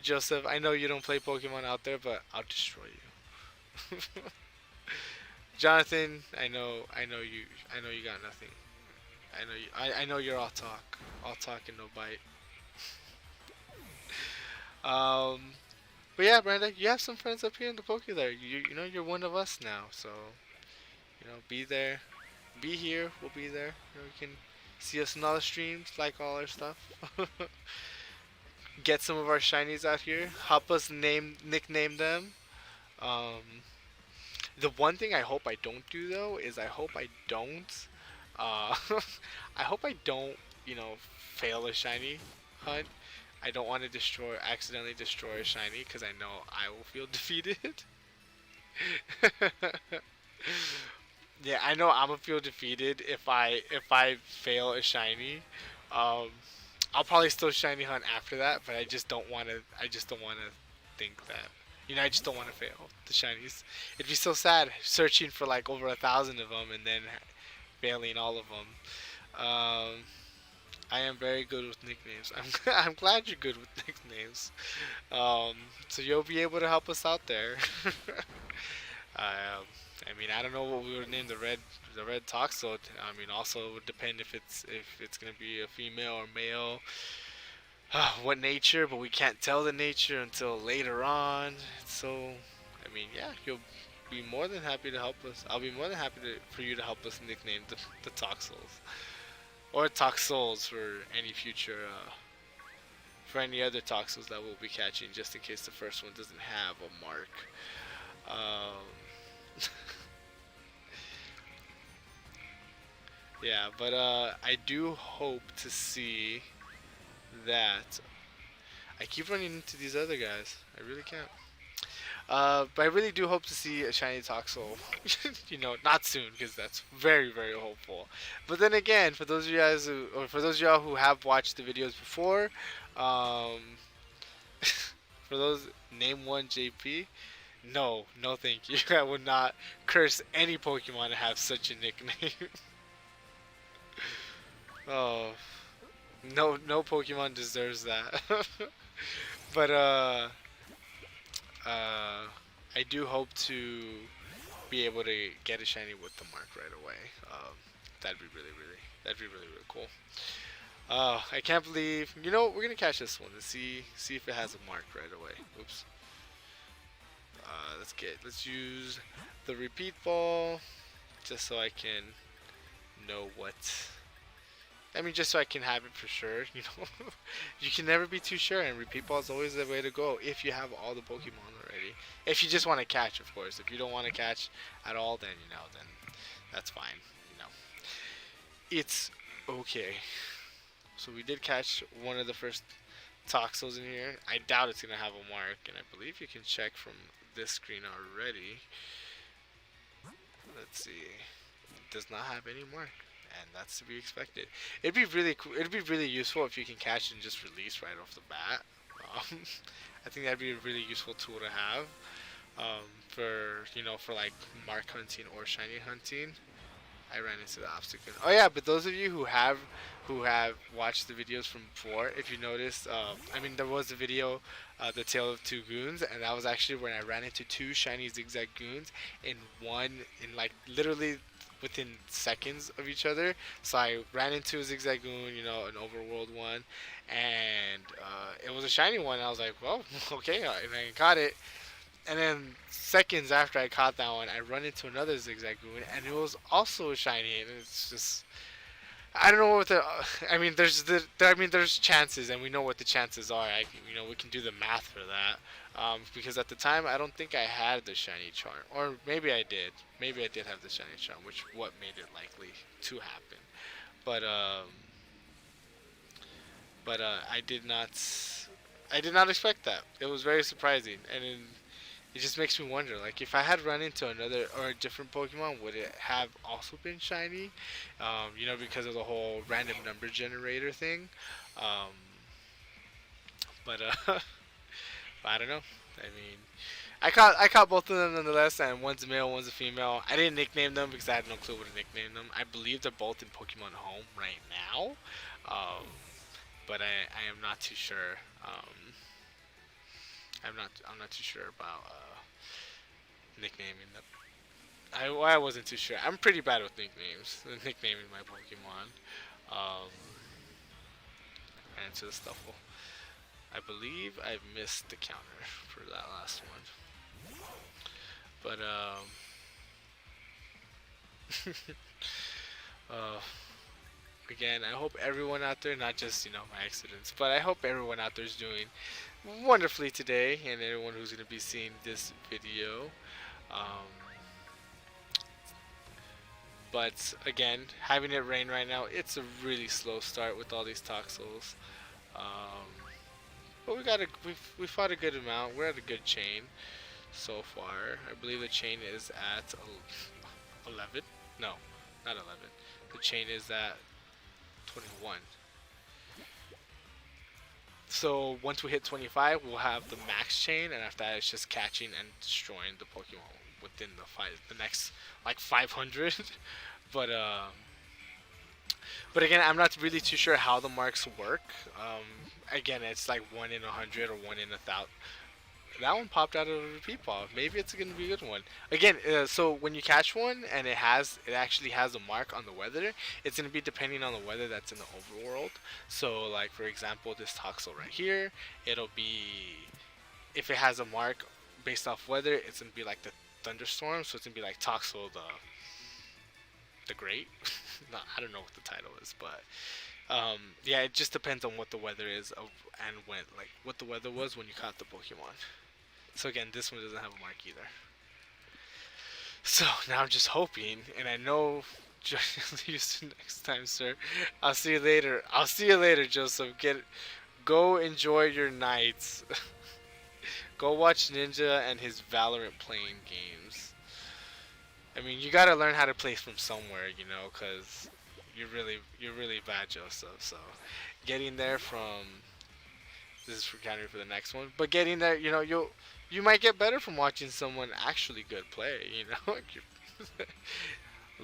Joseph, I know you don't play Pokemon out there, but I'll destroy you. Jonathan, I know you got nothing. I know you're all talk and no bite. Um, but yeah, Brenda, you have some friends up here in the Poke there. You're one of us now, so be there, be here. We'll be there. You can see us in all the streams, like all our stuff. Get some of our shinies out here. Help us nickname them. Um, the one thing I hope I don't do though is I hope I don't. Uh, I hope I don't. Fail a shiny hunt. I don't want to accidentally destroy a shiny because I know I will feel defeated. Yeah, I know I'm gonna feel defeated if I fail a shiny. Um, I'll probably still shiny hunt after that, but I just don't want to. I just don't want to think that. I just don't want to fail the shinies. It'd be so sad searching for like over 1,000 of them and then failing all of them. I am very good with nicknames. I'm glad you're good with nicknames. Um, so you'll be able to help us out there. I mean, I don't know what we would name the red Toxel. I mean, also it would depend if it's gonna be a female or male. What nature, but we can't tell the nature until later on. So, I mean, yeah, you'll be more than happy to help us. I'll be more than happy for you to help us nickname the Toxels or Toxels for any other Toxels that we'll be catching, just in case the first one doesn't have a mark. Um, yeah, but I do hope to see that. I keep running into these other guys. I really can't. But I really do hope to see a shiny Toxel. Not soon because that's very, very hopeful. But then again, for those of you guys or for those of y'all who have watched the videos before, um, for those name one JP, no, no, thank you. I would not curse any Pokemon to have such a nickname. Oh, no, no Pokemon deserves that. But uh, I do hope to be able to get a shiny with the mark right away. That'd be really, really cool. I can't believe. We're gonna catch this one and see if it has a mark right away. Oops. Let's use the repeat ball just so I can know what. I mean, just so I can have it for sure. You can never be too sure, and repeat ball is always the way to go if you have all the Pokemon already. If you just want to catch, of course. If you don't want to catch at all, then that's fine. You know, it's okay. So we did catch one of the first Toxels in here. I doubt it's gonna have a mark, and I believe you can check from this screen already. Let's see. It does not have any mark, and that's to be expected. It'd be really cool. It'd be really useful if you can catch and just release right off the bat. Um, I think that'd be a really useful tool to have for like mark hunting or shiny hunting. I ran into the obstacle. Oh yeah, but those of you who have watched the videos from before, if you noticed, I mean there was a video, the Tale of Two Goons, and that was actually when I ran into two shiny zigzag goons in like literally within seconds of each other. So I ran into a zigzag goon, an overworld one, and it was a shiny one. I was like, well, okay, and I caught it. And then seconds after I caught that one, I run into another Zigzagoon, and it was also a shiny. And it's just, I don't know what the. I mean, there's chances, and we know what the chances are. We can do the math for that. Because at the time, I don't think I had the shiny charm, or maybe I did. Maybe I did have the shiny charm, which what made it likely to happen. But I did not. I did not expect that. It was very surprising, and it just makes me wonder, like, if I had run into another or a different Pokemon, would it have also been shiny? Because of the whole random number generator thing. Um, but I don't know. I mean, I caught both of them nonetheless, and one's a male, one's a female. I didn't nickname them because I had no clue what to nickname them. I believe they're both in Pokemon Home right now, but I am not too sure. I'm not too sure about nicknaming them. I wasn't too sure. I'm pretty bad with nicknaming my Pokemon. Um, and to the Stuffle. I believe I missed the counter for that last one. But uh, again, I hope everyone out there, not just my accidents, but I hope everyone out there is doing wonderfully today, and everyone who's going to be seeing this video. Um, but again, having it rain right now, it's a really slow start with all these Toxels. Um, But we fought a good amount. We're at a good chain so far. I believe the chain is at 11. No, not 11. The chain is at 21. So once we hit 25, we'll have the max chain, and after that, it's just catching and destroying the Pokemon within the next like 500. but but again, I'm not really too sure how the marks work. Again, it's like 1 in 100 or 1 in 1,000. That one popped out of a repeat ball. Maybe it's gonna be a good one. Again, so when you catch one and it actually has a mark on the weather, it's gonna be depending on the weather that's in the overworld. So like for example, this Toxel right here, it'll be if it has a mark based off weather, it's gonna be like the thunderstorm. So it's gonna be like Toxel the Great. No, I don't know what the title is, but yeah, it just depends on what the weather is and when like what the weather was when you caught the Pokemon. So again, this one doesn't have a mark either. So now I'm just hoping, and I know you next time, sir. I'll see you later. I'll see you later, Joseph. Go enjoy your nights. Go watch Ninja and his Valorant playing games. I mean, you gotta learn how to play from somewhere, cause you're really bad, Joseph. So getting there from this is for counting for the next one, but getting there, you might get better from watching someone actually good play.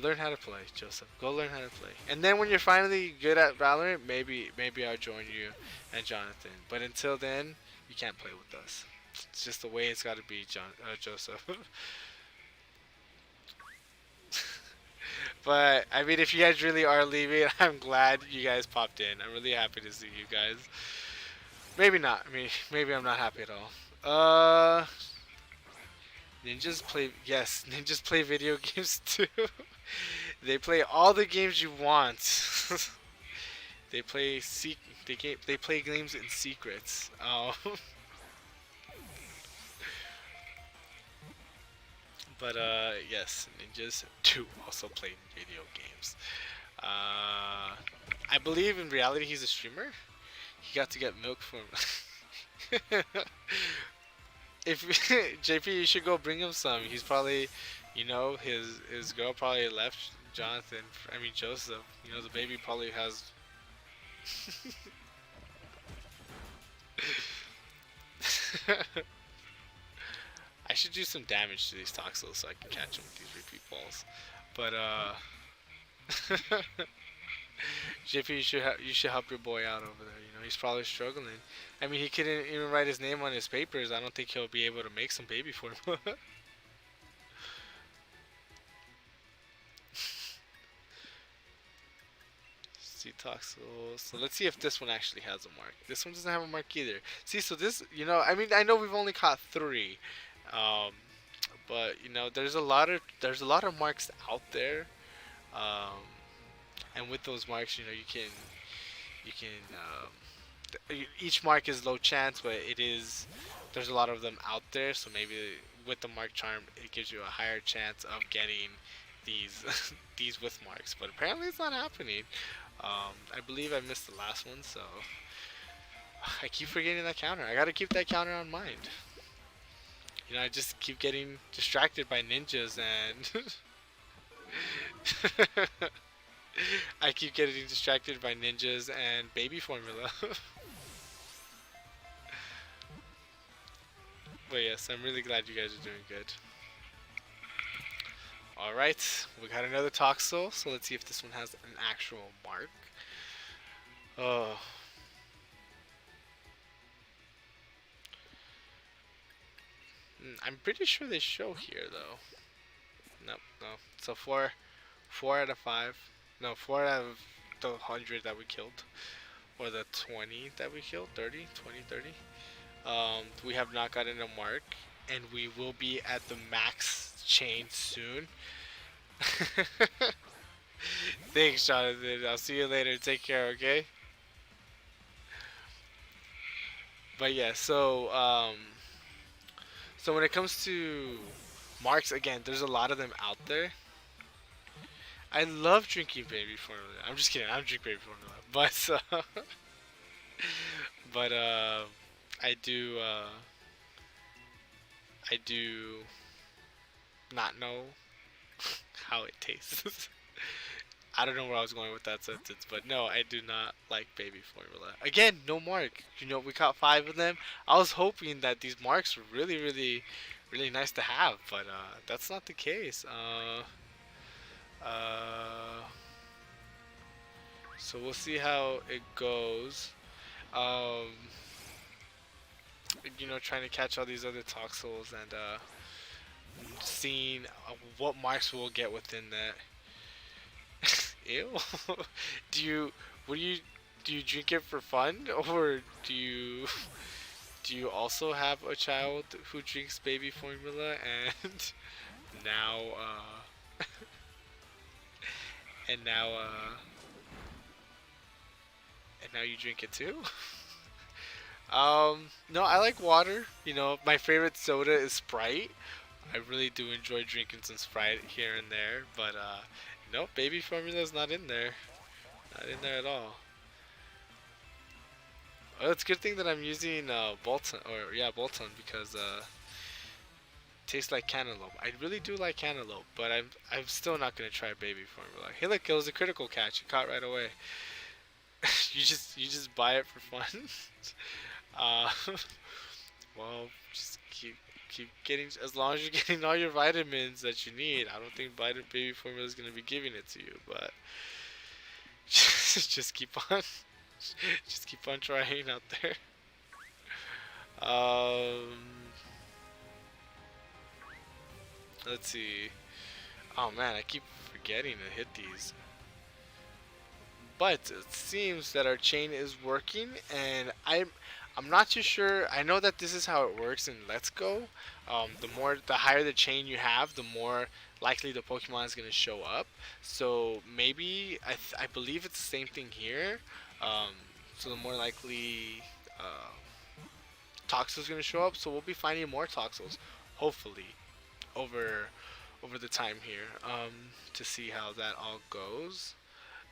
Learn how to play, Joseph. Go learn how to play, and then when you're finally good at Valorant, maybe I'll join you and Jonathan. But until then, you can't play with us. It's just the way it's got to be, Joseph. But I mean, if you guys really are leaving, I'm glad you guys popped in. I'm really happy to see you guys. Maybe not. I mean, maybe I'm not happy at all. Ninjas play. Yes, ninjas play video games too. They play all the games you want. they play They play games in secrets. But yes, ninjas do also play video games. I believe in reality he's a streamer. He got to get milk from. If JP, you should go bring him some. He's probably, his girl probably left Jonathan. I mean Joseph. The baby probably has. I should do some damage to these Toxels so I can catch them with these repeat balls. But JP, you should help your boy out over there. He's probably struggling. I mean, he couldn't even write his name on his papers. I don't think he'll be able to make some baby for him. See Toxel. So let's see if this one actually has a mark. This one doesn't have a mark either. See, so this, I mean, I know we've only caught 3, um, but there's a lot of marks out there, um, and with those marks, each mark is low chance, but there's a lot of them out there. So maybe with the mark charm, it gives you a higher chance of getting these these with marks. But apparently, it's not happening. I believe I missed the last one, so I keep forgetting that counter. I gotta keep that counter on mind. I just keep getting distracted by ninjas and I keep getting distracted by ninjas and baby formula. But yes, I'm really glad you guys are doing good. Alright, we got another Toxel, so let's see if this one has an actual mark. Oh. I'm pretty sure they show here though. Nope, no. So four out of 5. No, 4 out of the 100 that we killed. Or the 20 that we killed, 30, 20, 30. We have not gotten a mark, and we will be at the max chain soon. Thanks, Jonathan. I'll see you later. Take care, okay? But yeah, so when it comes to marks, again, there's a lot of them out there. I love drinking baby formula. I'm just kidding. I don't drink baby formula, but but I do. I do not know how it tastes. I don't know where I was going with that sentence, but no, I do not like baby formula. Again, no mark. We caught five of them. I was hoping that these marks were really, really, really nice to have, but that's not the case. Uh, so we'll see how it goes. Um, trying to catch all these other toxels and seeing what marks we'll get within that. Ew. do you what do you drink it for fun, or do you also have a child who drinks baby formula and now and now and now you drink it too? No, I like water. My favorite soda is Sprite. I really do enjoy drinking some Sprite here and there, but no, baby formula is not in there. Not in there at all. Oh, it's a good thing that I'm using Bolton, or yeah, Bolton, because tastes like cantaloupe. I really do like cantaloupe, but I'm still not gonna try baby formula. Hey, look, it was a critical catch. You caught right away. you just buy it for fun. uh, well, just keep getting, as long as you're getting all your vitamins that you need. I don't think baby formula is gonna be giving it to you, but just keep on, just keep on trying out there. Um, let's see. Oh man, I keep forgetting to hit these. But it seems that our chain is working, and I'm not too sure. I know that this is how it works in Let's Go. The higher the chain you have, the more likely the Pokemon is going to show up. So maybe I believe it's the same thing here. Um, so the more likely Toxel's going to show up. So we'll be finding more Toxels, hopefully, over the time here, to see how that all goes.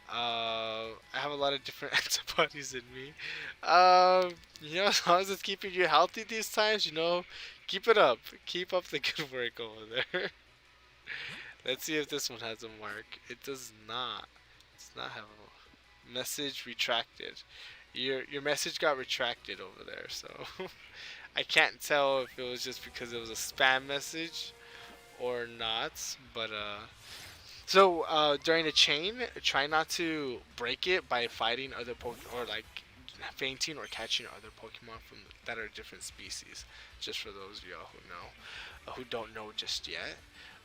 I have a lot of different antibodies in me. As long as it's keeping you healthy these times, keep it up. Keep up the good work over there. Let's see if this one has a mark. It does not. It does not have a message retracted. Your message got retracted over there, so I can't tell if it was just because it was a spam message or not, but so during the chain, try not to break it by fighting other Pokemon, or like fainting or catching other Pokemon that are different species. Just for those of y'all who know, who don't know just yet.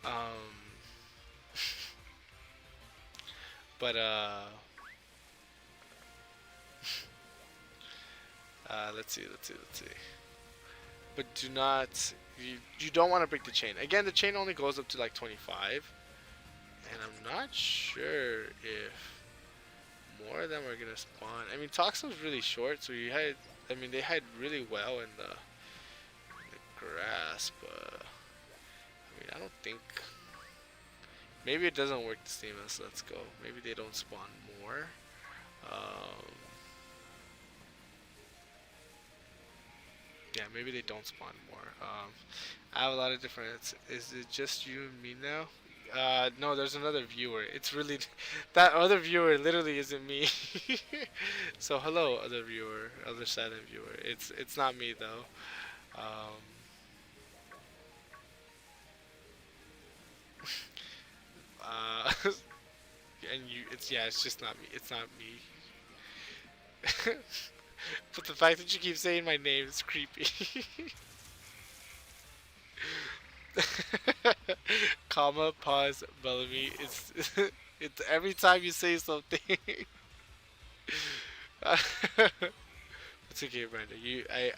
Um, but let's see. But do not. You don't want to break the chain. Again, the chain only goes up to like 25. And I'm not sure if more of them are gonna spawn. I mean, Toxel's really short, so they hide really well in the grass, but I don't think. Maybe it doesn't work the same as Let's Go. Maybe they don't spawn more. Um, yeah, maybe they don't spawn more. I have a lot of different. Is it just you and me now? No, there's another viewer. It's really that other viewer literally isn't me. So hello, other viewer, other silent viewer. It's not me though. Um, uh, and it's just not me. It's not me. But the fact that you keep saying my name is creepy. Comma, pause, Bellamy. It's every time you say something. It's okay, Brenda.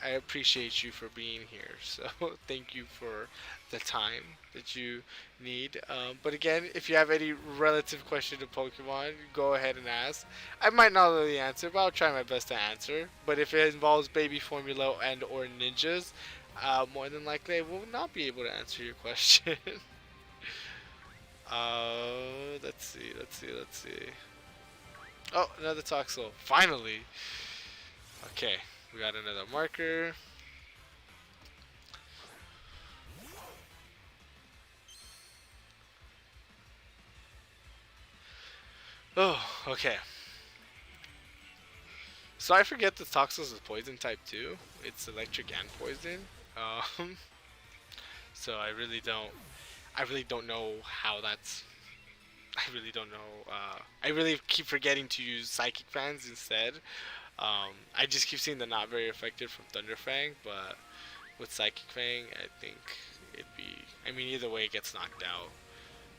I appreciate you for being here. So thank you for the time that you need. But again, if you have any relative question to Pokemon, go ahead and ask. I might not know the answer, but I'll try my best to answer. But if it involves baby formula and or ninjas, more than likely I will not be able to answer your question. Let's see. Oh, another Toxel. Finally. Okay, we got another marker. Oh, okay. So I forget the Toxel is poison type too. It's electric and poison. Um, so I really don't know how that's. I really don't know. I really keep forgetting to use Psychic Fans instead. I just keep seeing the not very effective from Thunderfang, but with Psychic Fang, I think it'd be. I mean, either way, it gets knocked out.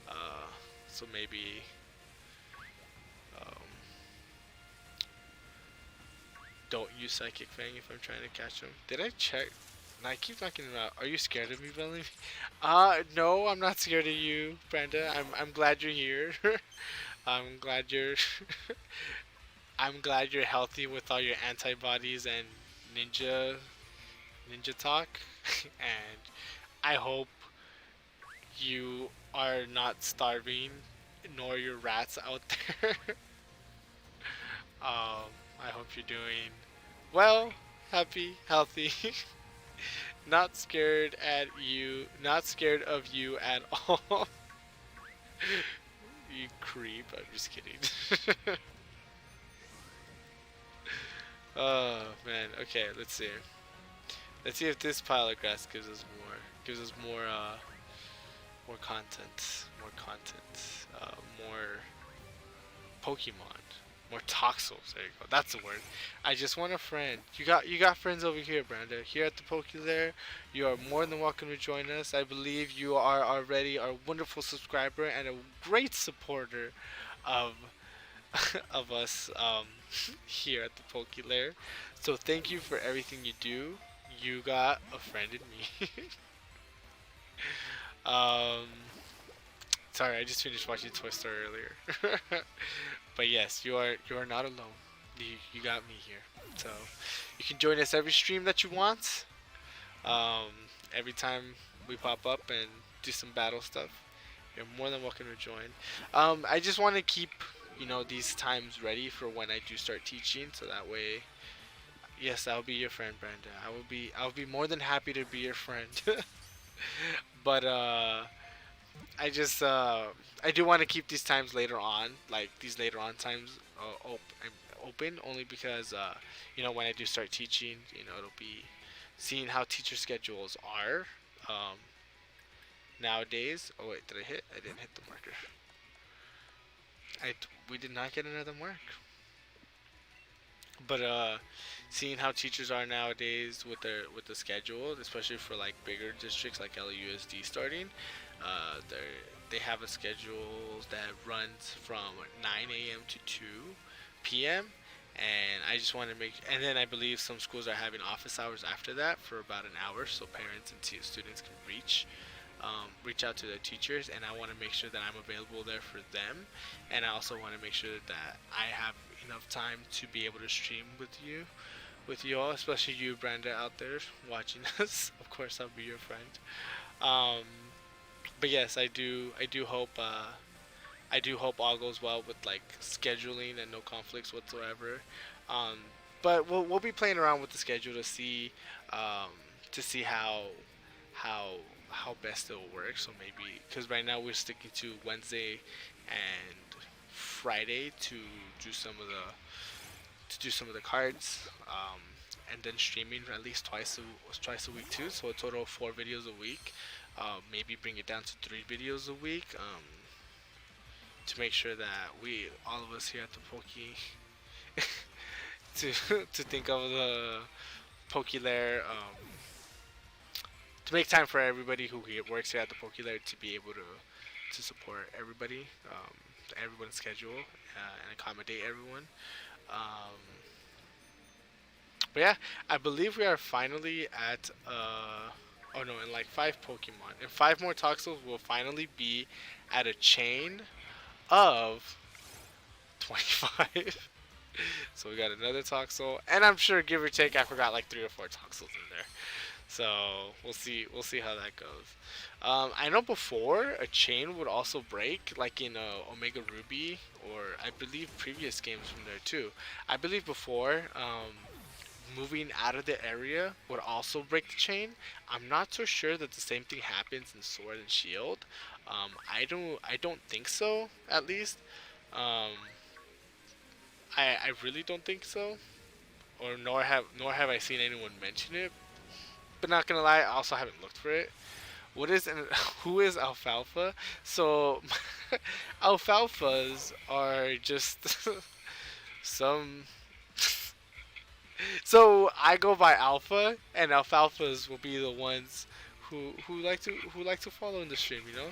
Uh, so maybe. Um, don't use Psychic Fang if I'm trying to catch him. Did I check? No, I keep knocking him out. Are you scared of me, Bellamy? No, I'm not scared of you, Brenda. I'm glad you're here. I'm glad you're I'm glad you're healthy with all your antibodies and ninja talk. And I hope you are not starving, nor your rats out there. I hope you're doing well, happy, healthy, not scared of you at all. You creep. I'm just kidding. Oh man. Okay, let's see. Let's see if this pile of grass gives us more content, more Pokemon, more Toxels. There you go. That's the word. I just want a friend. You got friends over here, Branda. Here at the Pokelair, you are more than welcome to join us. I believe you are already our wonderful subscriber and a great supporter of of us here at the Pokelair. So thank you for everything you do. You got a friend in me. um, Sorry, I just finished watching Toy Story earlier. But yes, you are not alone. You got me here. So you can join us every stream that you want. Um, every time we pop up and do some battle stuff, you're more than welcome to join. I just want to keep these times ready for when I do start teaching, so that way, yes, I'll be your friend, Brenda. I'll be more than happy to be your friend. But I just I do want to keep these times later on, like these later on times, open only because when I do start teaching, it'll be seeing how teacher schedules are nowadays. Oh wait, did I hit? I didn't hit the marker. We did not get another mark. But seeing how teachers are nowadays with the schedule, especially for like bigger districts like LUSD starting, they have a schedule that runs from 9 a.m. to 2 p.m. And I just want to and then I believe some schools are having office hours after that for about an hour, so parents and students can reach out to their teachers, and I want to make sure that I'm available there for them, and I also want to make sure that I have enough time to be able to stream with you all, especially you, Brenda, out there watching us. Of course, I'll be your friend. Um, but yes, I do hope all goes well with like scheduling and no conflicts whatsoever. Um, but we'll be playing around with the schedule um, to see how how best it'll work. So maybe because right now we're sticking to Wednesday and Friday do some of the to do some of the cards, and then streaming at least twice a week too. So a total of 4 videos a week. Maybe bring it down to 3 videos a week. To make sure that we all of us here at the to to think of the Pokelair, to make time for everybody who works here at the Pokelair to be able to support everybody, everyone's schedule, and accommodate everyone. Um, but yeah, I believe we are finally at oh no, in like 5 Pokemon, in 5 more Toxels, we'll finally be at a chain of 25. So we got another Toxel, and I'm sure, give or take, I forgot like 3 or 4 Toxels in there. So we'll see how that goes. I know before a chain would also break, like in Omega Ruby, or I believe previous games from there too. I believe before moving out of the area would also break the chain. I'm not so sure that the same thing happens in Sword and Shield. I don't think so, at least. Um, I really don't think so, or nor have I seen anyone mention it. But not gonna lie, I also haven't looked for it. What is an who is alfalfa? So alfalfas are just some. So I go by alpha, and alfalfas will be the ones who like to follow in the stream. You know,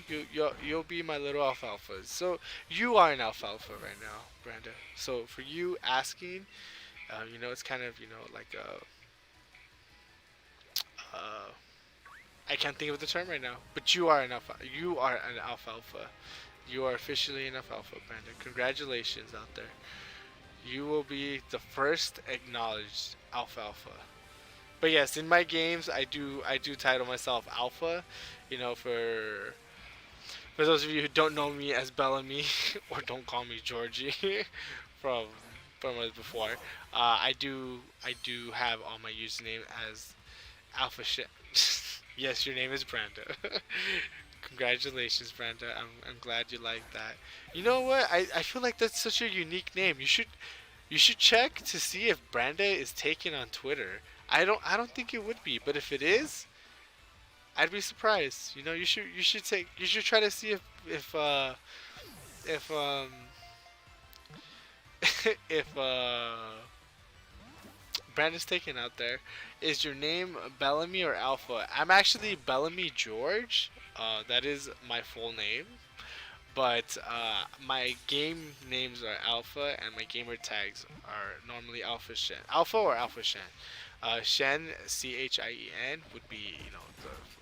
you'll be my little alfalfas. So you are an alfalfa right now, Brenda. So for you asking, it's kind of like uh, I can't think of the term right now, but you are an alpha. You are an alfalfa. You are officially an alfalfa, Brandon. Congratulations out there. You will be the first acknowledged alfalfa. But yes, in my games, I do title myself alpha. For those of you who don't know me as Bellamy or don't call me Georgie from from before, I do have on my username as Alpha Shit. Yes, your name is Branda. Congratulations, Branda. I'm glad you like that. You know what? I feel like that's such a unique name. You should check to see if Branda is taken on Twitter. I don't think it would be, but if it is, I'd be surprised. You should try to see if if Branda's taken out there. Is your name Bellamy or Alpha? I'm actually Bellamy George. That is my full name. But my game names are Alpha, and my gamer tags are normally Alpha Shen. Alpha or Alpha Shen. Shen, Chien, would be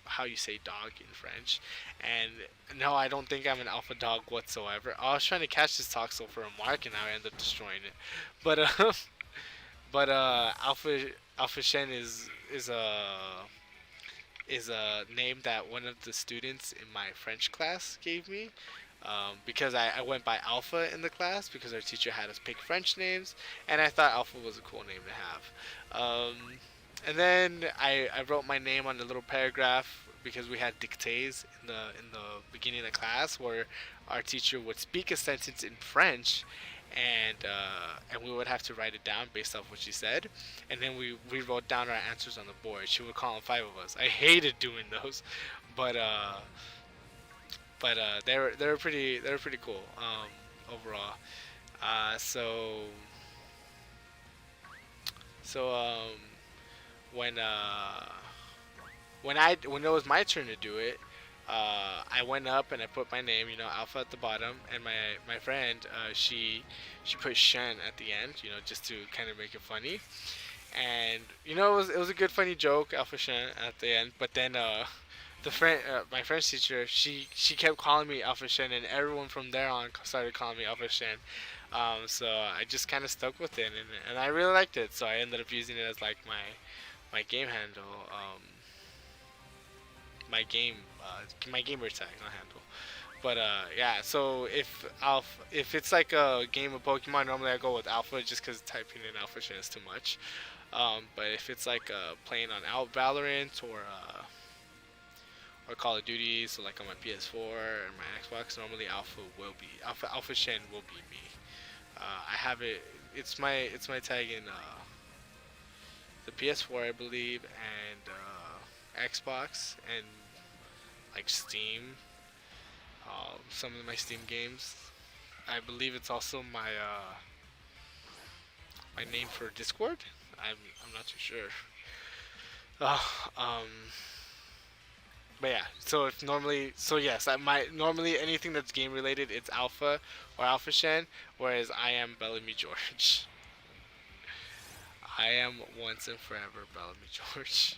how you say dog in French. And no, I don't think I'm an alpha dog whatsoever. I was trying to catch this Toxel for a mark, and now I ended up destroying it. But Alpha Shen is a name that one of the students in my French class gave me, because I went by Alpha in the class because our teacher had us pick French names, and I thought Alpha was a cool name to have. And then I wrote my name on a little paragraph because we had dictées in the beginning of the class where our teacher would speak a sentence in French, and we would have to write it down based off what she said, and then we wrote down our answers on the board. She would call on five of us. I hated doing those, but they were pretty cool, overall. So so when when it was my turn to do it, I went up and I put my name, Alpha at the bottom, and my friend, she put Shen at the end, just to kind of make it funny, and it was a good funny joke, Alpha Shen at the end, but then my French teacher, she kept calling me Alpha Shen, and everyone from there on started calling me Alpha Shen. So I just kind of stuck with it, and I really liked it. So I ended up using it as like my game handle, my gamer tag, not handle. But yeah. So if it's like a game of Pokemon, normally I go with Alpha just because typing in Alpha Shen is too much. But if it's like playing on Out Valorant or Call of Duty, so like on my PS4 and my Xbox, normally Alpha Shen will be me. I have it. It's my tag in the PS4, I believe, and Xbox, and like Steam. Some of my Steam games. I believe it's also my name for Discord. I'm not too sure. Uh, um, but yeah, so if normally, so yes, I might normally anything that's game related, it's Alpha or Alpha Shen, whereas I am Bellamy George. I am once and forever Bellamy George.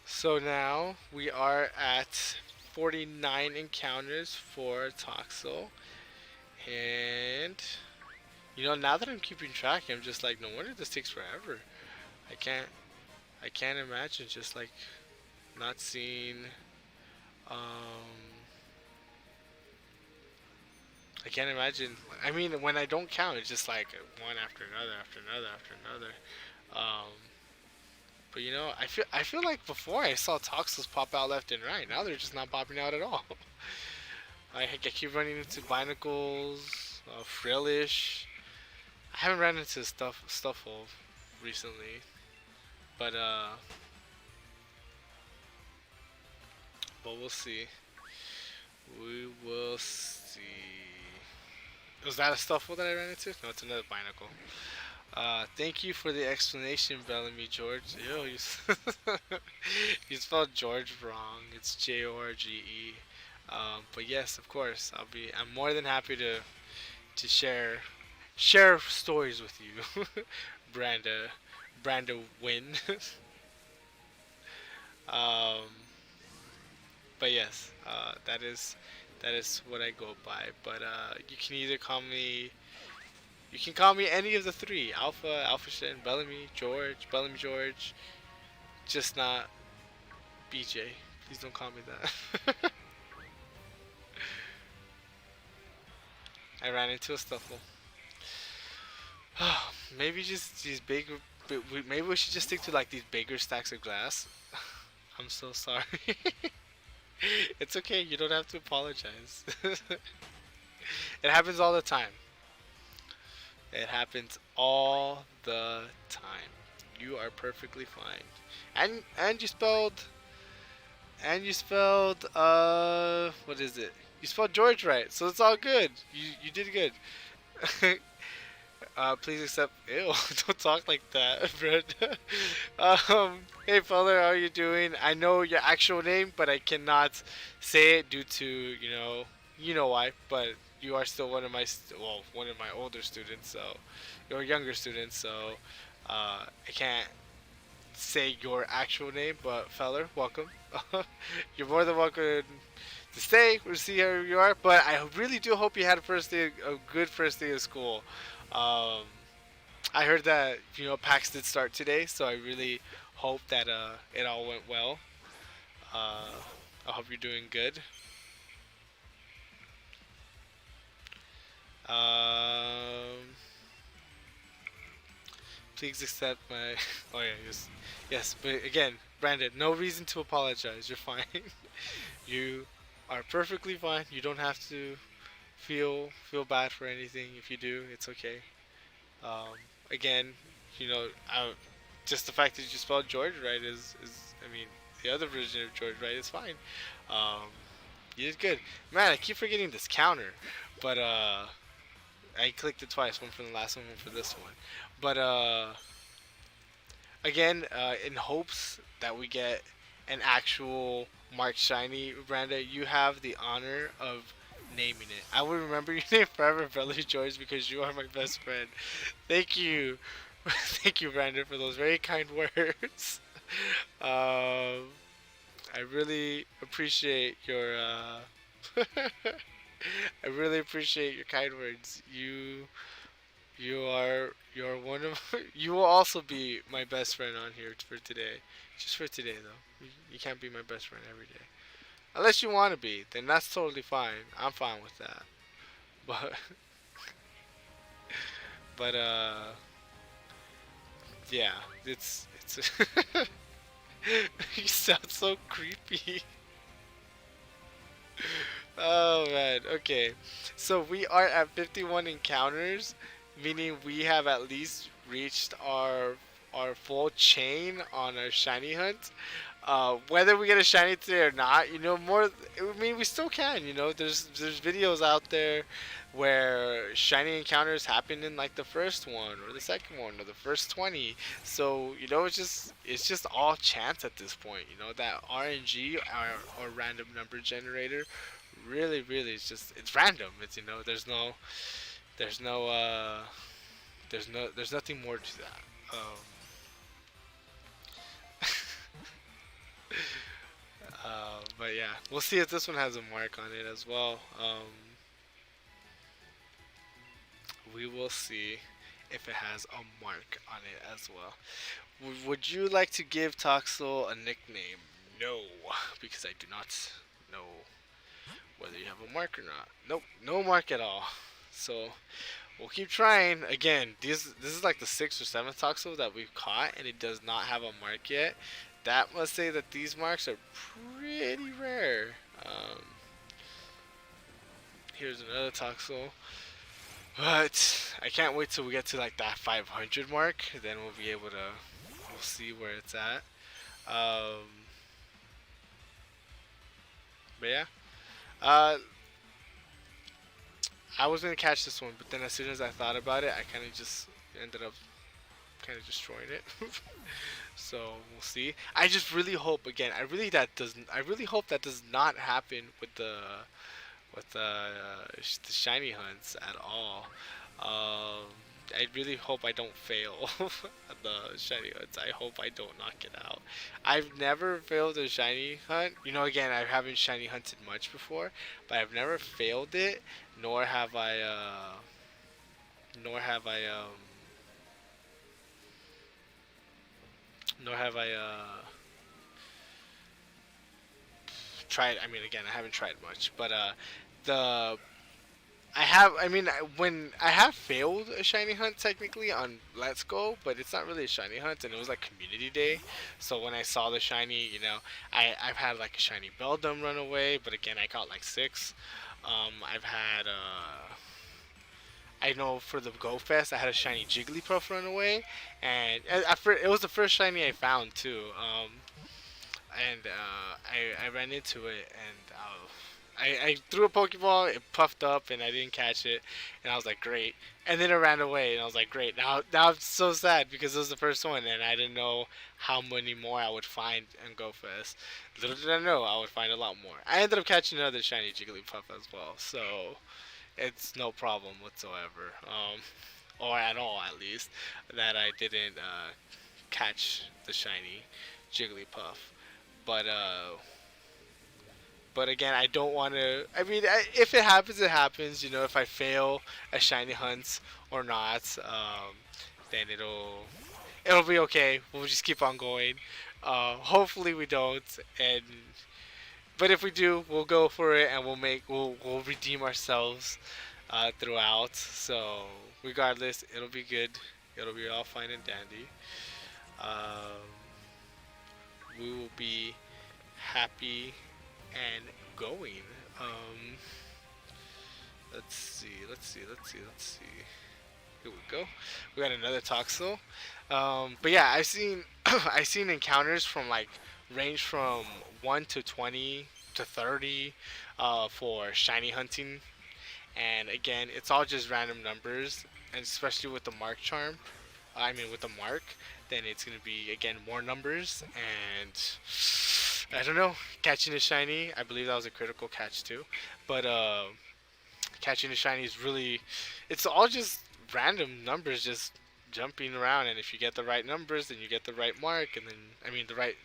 So now we are at 49 encounters for Toxel, and now that I'm keeping track, I'm just like, no wonder this takes forever. I can't I can't imagine just like not seeing um I can't imagine. I mean, when I don't count, it's just like one after another, after another, after another. Um, but I feel like before I saw Toxels pop out left and right. Now they're just not popping out at all. I keep running into Binacles, Frillish. I haven't ran into Stuffle recently, but we'll see. We will see. Was that a Stuffle that I ran into? No, it's another Binacle. Thank you for the explanation, Bellamy George. Yo, you spelled George wrong. It's Jorge. But yes, of course, I'm more than happy to share stories with you, Branda, Branda Win. um, but yes, that is what I go by. But you can call me any of the three: Alpha, Alpha Shin, Bellamy, George, Bellamy George. Just not BJ. Please don't call me that. I ran into a Stuffle. Maybe just these big. Maybe we should just stick to like these bigger stacks of glass. I'm so sorry. It's okay. You don't have to apologize. It happens all the time. It happens all the time. You are perfectly fine. And you spelled what is it? You spelled George right, so it's all good. You did good. Please accept. Ew, don't talk like that, Fred. Hey fella, how are you doing? I know your actual name, but I cannot say it due to why. But you are still one of my older students, so you're a younger student, so I can't say your actual name. But feller, welcome. You're more than welcome to stay or see how you are. But I really do hope you had a good first day of school. Um, I heard that PAX did start today, so I really hope that it all went well. Uh, I hope you're doing good. Um, please accept my. Oh yeah, yes, yes. But again, Brandon, no reason to apologize. You're fine. You are perfectly fine. You don't have to feel bad for anything. If you do, it's okay. Um, again, you know, I, just the fact that you spelled George right is I mean, the other version of George right is fine. Um, you did good, man. I keep forgetting this counter, but I clicked it twice, one for the last one for this one. But again, in hopes that we get an actual Mark Shiny, Branda, you have the honor of naming it. I will remember your name forever, Brother George, because you are my best friend. Thank you. Thank you, Brandon, for those very kind words. Um, I really appreciate your. I really appreciate your kind words. You are one of. You will also be my best friend on here for today. Just for today, though. You can't be my best friend every day. Unless you want to be, then that's totally fine. I'm fine with that. But but yeah, it's you sound so creepy. Oh man, okay. So we are at 51 encounters, meaning we have at least reached our full chain on our shiny hunt. Whether we get a shiny today or not, more. I mean, we still can. There's videos out there where shiny encounters happen in like the first one or the second one or the first 20. So it's just all chance at this point. That RNG or random number generator really really it's random. There's no there's nothing more to that. But yeah, we'll see if this one has a mark on it as well. We will see if it has a mark on it as well. Would you like to give Toxel a nickname? No, because I do not know whether you have a mark or not. Nope, no mark at all. So we'll keep trying. Again, this is like the sixth or seventh Toxel that we've caught, and it does not have a mark yet. That must say that these marks are pretty rare. Um, Here's another Toxel. But I can't wait till we get to like that 500 mark. Then we'll be able to, we'll see where it's at. Um, but yeah, uh, I was gonna catch this one, but then as soon as I thought about it, I kind of just ended up kind of destroying it. So we'll see. I just really hope again. I really hope that does not happen with the shiny hunts at all. I really hope I don't fail the shiny hunts. I hope I don't knock it out. I've never failed a shiny hunt. You know, again, I haven't shiny hunted much before, but I've never failed it. Nor have I. Nor have I. Nor have I. Tried. I mean, again, I haven't tried much, but the I have. I mean, when I have failed a shiny hunt technically on Let's Go, but it's not really a shiny hunt, and it was like community day. So when I saw the shiny, you know, I've had like a shiny Beldum run away, but again, I caught like six. I've had. I know for the Go Fest, I had a shiny Jigglypuff run away, and it was the first shiny I found too. And I ran into it, and I threw a Pokeball, it puffed up, and I didn't catch it, and I was like, great. And then it ran away, and I was like, great. Now I'm so sad because it was the first one, and I didn't know how many more I would find in Go Fest. Little did I know I would find a lot more. I ended up catching another shiny Jigglypuff as well, so it's no problem whatsoever, or at all at least, that I didn't catch the shiny Jigglypuff. But again, I don't want to. I mean, if it happens, it happens. You know, if I fail a shiny hunt or not, then it'll be okay. We'll just keep on going. Hopefully we don't, and but if we do, we'll go for it, and we'll redeem ourselves throughout. So regardless, it'll be good. It'll be all fine and dandy. Um, we will be happy and going. Um, let's see. Here we go. We got another Toxel. But yeah, I've seen I've seen encounters from like range from 1 to 20 to 30 for shiny hunting, and again, it's all just random numbers, and especially with the mark charm. I mean, with the mark, then it's gonna be again more numbers, and I don't know. Catching a shiny, I believe that was a critical catch too, but catching a shiny is really, it's all just random numbers just jumping around, and if you get the right numbers, then you get the right mark, and then I mean the right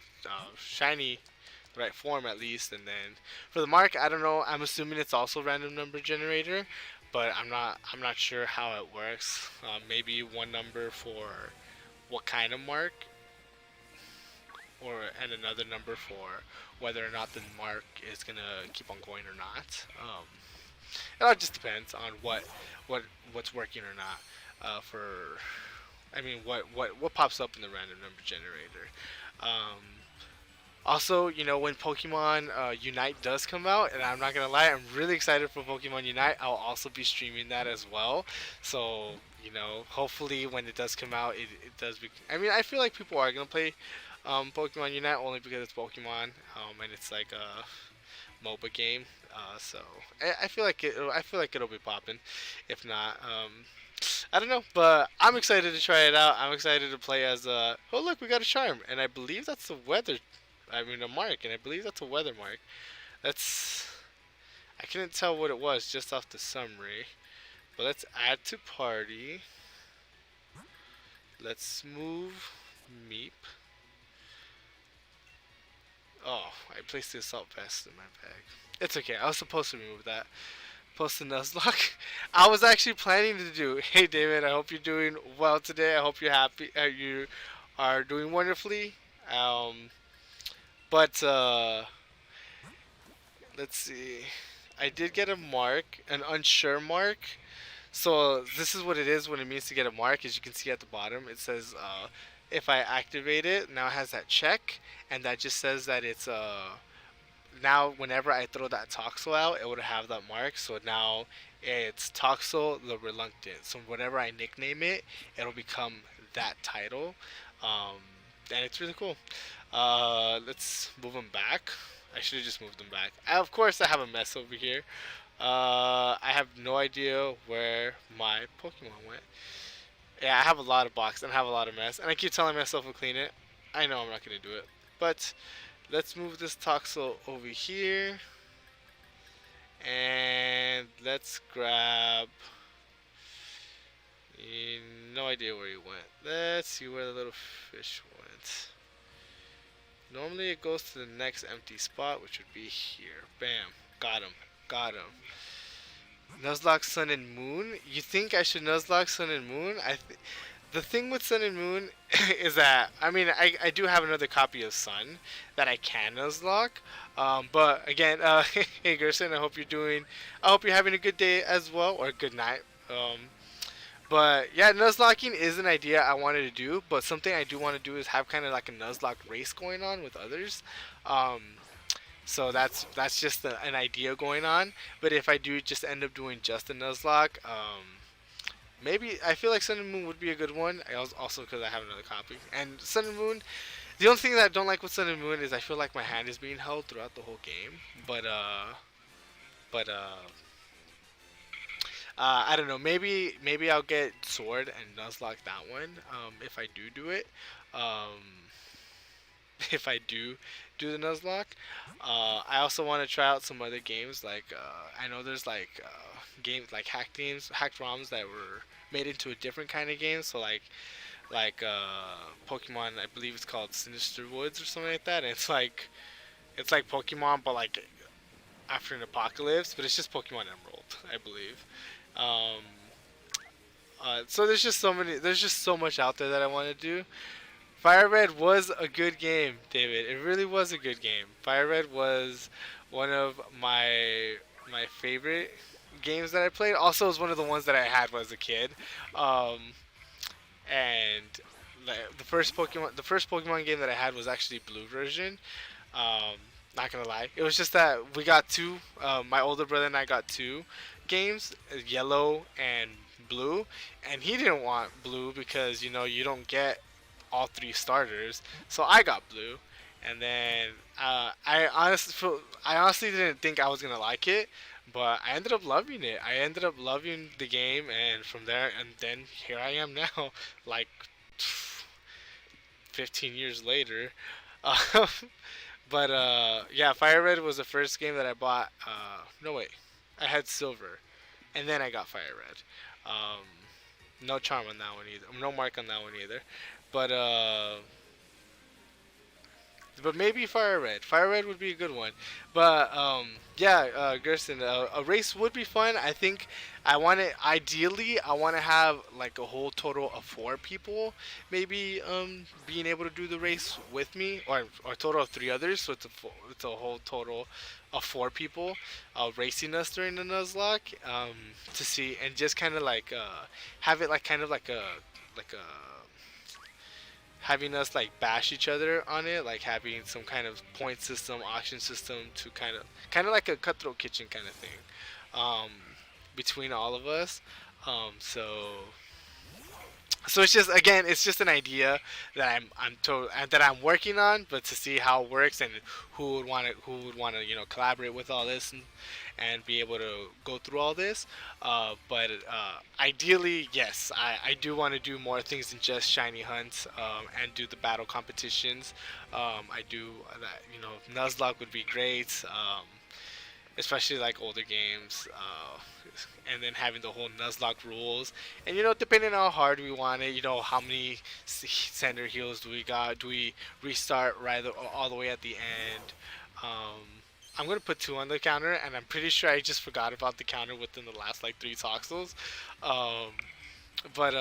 shiny, the right form at least, and then for the mark, I don't know. I'm assuming it's also random number generator, but I'm not sure how it works. Maybe one number for what kind of mark, or and another number for whether or not the mark is gonna keep on going or not. It all just depends on what's working or not. For I mean, what pops up in the random number generator. Um, Also, you know, when Pokemon Unite does come out, and I'm not gonna lie, I'm really excited for Pokemon Unite. I'll also be streaming that as well. So, you know, hopefully when it does come out, it does. I mean, I feel like people are gonna play Pokemon Unite only because it's Pokemon, and it's like a MOBA game. So I feel like I feel like it'll be popping. If not, I don't know, but I'm excited to try it out. I'm excited to play as oh look, we got a charm, and I believe that's the weather. I mean a mark, and I believe that's a weather mark. That's I couldn't tell what it was just off the summary. But let's add to party. Let's move Meep. Oh, I placed the assault vest in my bag. It's okay. I was supposed to remove that. Post the Nuzlocke. I was actually planning to do. Hey David, I hope you're doing well today. I hope you're happy. You are doing wonderfully. But let's see. I did get a mark, an unsure mark. So this is what it is when it means to get a mark. As you can see at the bottom, it says if I activate it, now it has that check, and that just says that it's now whenever I throw that Toxel out, it would have that mark. So now it's Toxel the Reluctant. So whenever I nickname it, it'll become that title, um, and it's really cool. Let's move them back. I should have just moved them back. Of course, I have a mess over here. I have no idea where my Pokemon went. Yeah, I have a lot of box and I have a lot of mess, and I keep telling myself to clean it. I know I'm not gonna do it, but let's move this Toxel over here, and let's grab. No idea where he went. Let's see where the little fish went. Normally it goes to the next empty spot, which would be here. Bam. Got him. Got him. Nuzlocke Sun and Moon. You think I should Nuzlocke Sun and Moon? The thing with Sun and Moon is that I mean I do have another copy of Sun that I can Nuzlocke. But again, hey Gerson, I hope you're having a good day as well, or a good night. But yeah, Nuzlocking is an idea I wanted to do, but something I do want to do is have kind of like a Nuzlocke race going on with others. Um, so that's just an idea going on. But if I do just end up doing just a Nuzlocke, maybe I feel like Sun and Moon would be a good one. Also because I have another copy. And Sun and Moon, the only thing that I don't like with Sun and Moon is I feel like my hand is being held throughout the whole game. But I don't know. Maybe I'll get Sword and Nuzlocke that one. If I do it. Um, if I do the Nuzlocke. I also want to try out some other games. Like I know there's like games like hacked ROMs that were made into a different kind of game. So like Pokemon, I believe it's called Sinister Woods or something like that. And it's like Pokemon, but like after an apocalypse. But it's just Pokemon Emerald, I believe. Um, so there's just so much out there that I want to do. Fire Red was a good game, David. It really was a good game. Fire Red was one of my favorite games that I played. Also, it was one of the ones that I had when I was a kid. Um, and the first Pokemon game that I had was actually Blue version. Um, not gonna lie, it was just that we got two. My older brother and I got two games, Yellow and Blue, and he didn't want Blue because you don't get all three starters. So I got Blue, and then I honestly didn't think I was gonna like it, but I ended up loving it. I ended up loving the game, and from there, and then here I am now, like 15 years later. Um, but yeah, Fire Red was the first game that I bought. No wait, I had Silver, and then I got Fire Red. Um, no charm on that one either. No mark on that one either. But maybe Fire Red. Fire Red would be a good one. But yeah, Gerson, a race would be fun. I think ideally I want to have like a whole total of 4 people, maybe being able to do the race with me, or a total of 3 others. So it's a whole total of 4 people racing us during the Nuzlocke, to see and just kind of like have it like kind of like a having us like bash each other on it, like having some kind of point system, auction system to kind of like a cutthroat kitchen kind of thing, um, between all of us. So it's just again, it's just an idea that I'm working on, but to see how it works and who would want to collaborate with all this and be able to go through all this. But ideally, yes, I do want to do more things than just shiny hunts, and do the battle competitions. I do that. Nuzlocke would be great. Especially like older games, and then having the whole Nuzlocke rules, and depending on how hard we want it, how many center heals do we got? Do we restart all the way at the end? Um, I'm gonna put 2 on the counter, and I'm pretty sure I just forgot about the counter within the last like 3 Toxels. Um, but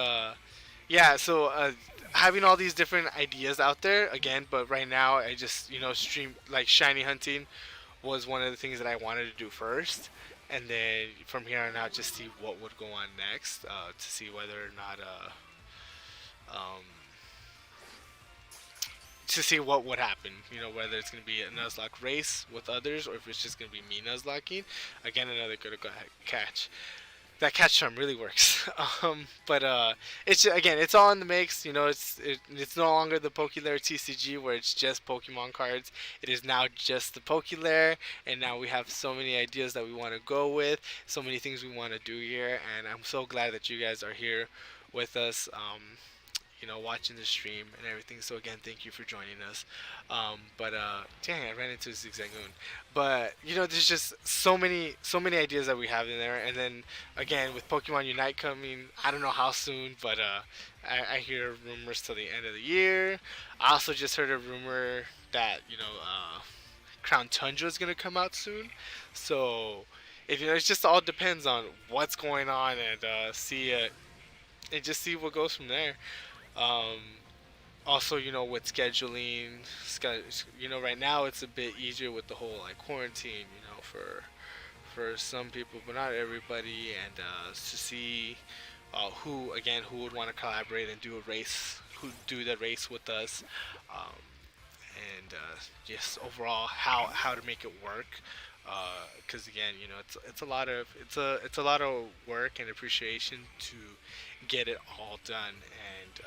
yeah, so having all these different ideas out there again, but right now I just stream like shiny hunting was one of the things that I wanted to do first, and then from here on out, just see what would go on next, to see whether or not um, to see what would happen. You know, whether it's going to be a Nuzlocke race with others or if it's just going to be me Nuzlocking. Again, another good catch. That catch charm really works. But it's again, it's all in the mix. You know, it's no longer the Pokelair TCG where it's just Pokemon cards. It is now just the Pokelair, and now we have so many ideas that we want to go with, so many things we want to do here, and I'm so glad that you guys are here with us. You know, watching the stream and everything. So again, thank you for joining us. But dang, I ran into a Zigzagoon. But you know, there's just so many ideas that we have in there. And then again, with Pokemon Unite coming, I don't know how soon, but I hear rumors till the end of the year. I also just heard a rumor that Crown Tundra is gonna come out soon. So if you know, it just all depends on what's going on and see it and just see what goes from there. Um, Also, you know, with scheduling, you know, right now it's a bit easier with the whole like quarantine, you know, for some people, but not everybody, and to see who would want to collaborate and do a race, who do the race with us, um, and just overall how to make it work. Because again, you know, it's a lot of work and appreciation to get it all done, and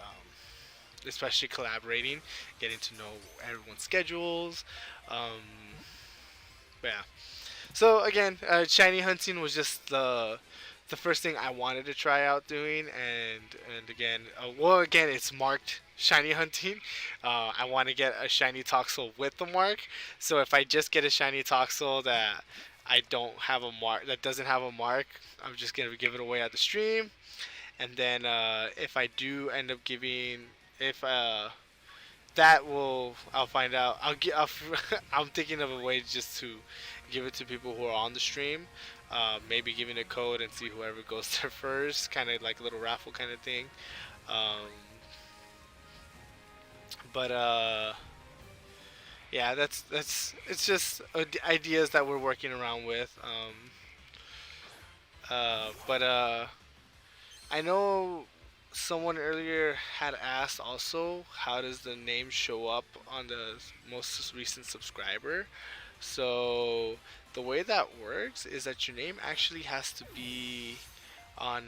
especially collaborating, getting to know everyone's schedules. Um, but yeah. So again, shiny hunting was just the first thing I wanted to try out doing, and again, well, again, it's marked shiny hunting. I want to get a shiny Toxel with the mark. So if I just get a shiny Toxel that I don't have a mark, that doesn't have a mark, I'm just gonna give it away at the stream. And then if I do end up giving, if that will, I'll find out. I'm thinking of a way just to give it to people who are on the stream. Maybe giving a code and see whoever goes there first, kind of like a little raffle kind of thing. Um, but yeah, that's it's just ideas that we're working around with. But I know someone earlier had asked also how does the name show up on the most recent subscriber. So the way that works is that your name actually has to be on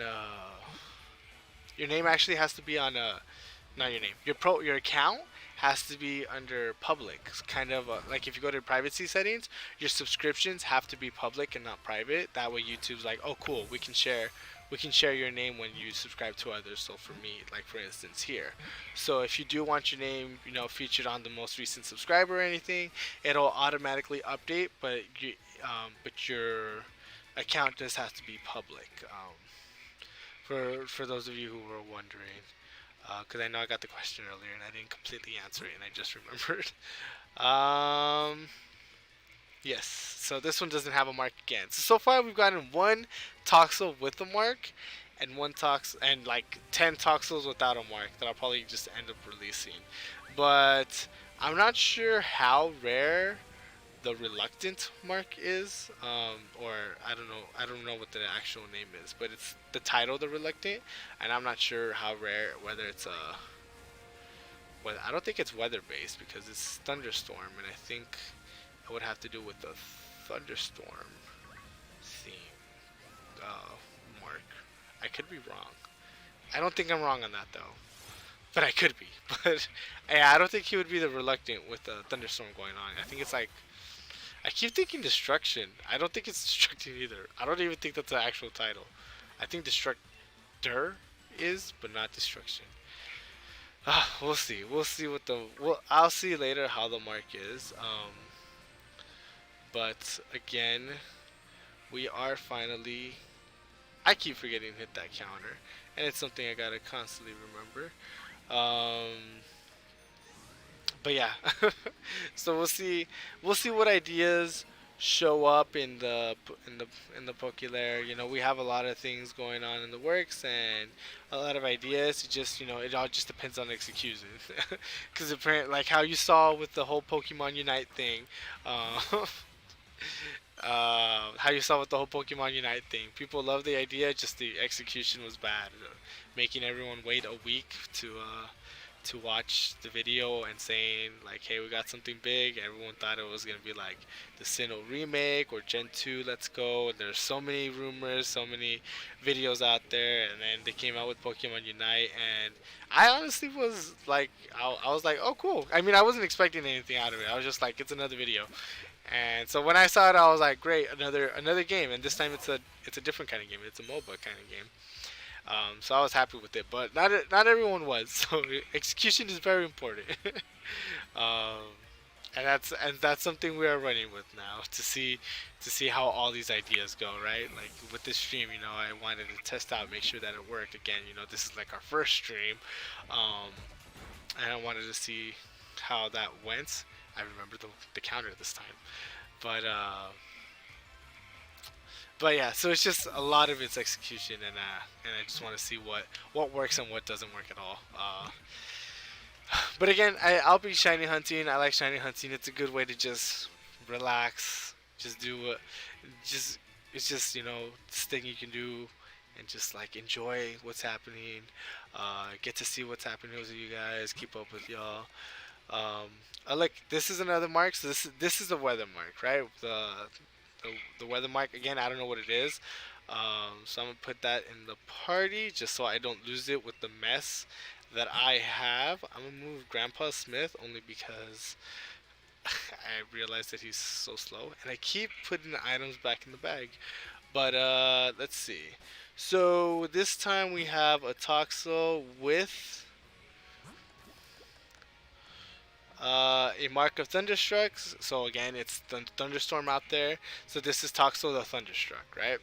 your name actually has to be on not your name, your account has to be under public. It's kind of like if you go to privacy settings, your subscriptions have to be public and not private. That way YouTube's like, oh cool, we can share your name when you subscribe to others. So for me, like for instance here, so if you do want your name, you know, featured on the most recent subscriber or anything, it'll automatically update, but your account does have to be public. For those of you who were wondering, because I know I got the question earlier and I didn't completely answer it and I just remembered. Um, yes, so this one doesn't have a mark again. So far we've gotten one Toxel with a mark and one Tox and like 10 Toxels without a mark that I'll probably just end up releasing. But I'm not sure how rare the reluctant mark is, or I don't know what the actual name is, but it's the title, the reluctant, and I'm not sure how rare, whether it's well, I don't think it's weather based because it's thunderstorm, and I think it would have to do with the thunderstorm theme mark. I could be wrong. I don't think I'm wrong on that though, but I could be. But yeah, I don't think he would be the reluctant with the thunderstorm going on. I think it's like I keep thinking destruction. I don't think it's destructing either. I don't even think that's the actual title. I think destructor is, but not destruction. We'll see. We'll see what the. Well, I'll see later how the mark is. But again, we are finally. I keep forgetting to hit that counter, and it's something I gotta constantly remember. Um, but yeah, so we'll see what ideas show up in the Pokelair. You know, we have a lot of things going on in the works and a lot of ideas. It just, you know, it all just depends on execution. Because apparently, like how you saw with the whole Pokemon Unite thing, uh, How you saw with the whole Pokemon Unite thing. People love the idea, just the execution was bad, making everyone wait a week to watch the video and saying like, "Hey, we got something big." Everyone thought it was gonna be like the Sinnoh remake or Gen 2. Let's go. There's so many rumors, so many videos out there, and then they came out with Pokemon Unite, and I honestly was like, I was like, "Oh, cool." I mean, I wasn't expecting anything out of it. I was just like, "It's another video." And so when I saw it, I was like, "Great, another game." And this time it's a different kind of game. It's a MOBA kind of game. So I was happy with it, but not everyone was. So execution is very important, um, and that's something we are running with now to see how all these ideas go. Right, like with this stream, I wanted to test out, make sure that it worked. Again, this is like our first stream, um, and I wanted to see how that went. I remember the counter this time, but yeah, so it's just a lot of its execution, and I just want to see what works and what doesn't work at all. But again, I'll be shiny hunting. I like shiny hunting. It's a good way to just relax, just do what, just it's just this thing you can do, and just like enjoy what's happening. Get to see what's happening with you guys. Keep up with y'all. Look, this is another mark. So this is a weather mark, right? The weather mark again. I don't know what it is. So I'm gonna put that in the party just so I don't lose it with the mess that I have. I'm gonna move Grandpa Smith only because I realized that he's so slow, and I keep putting the items back in the bag. But let's see. So this time we have a Toxel with a mark of Thunderstruck. So again, it's thunderstorm out there. So this is Toxel the Thunderstruck, right?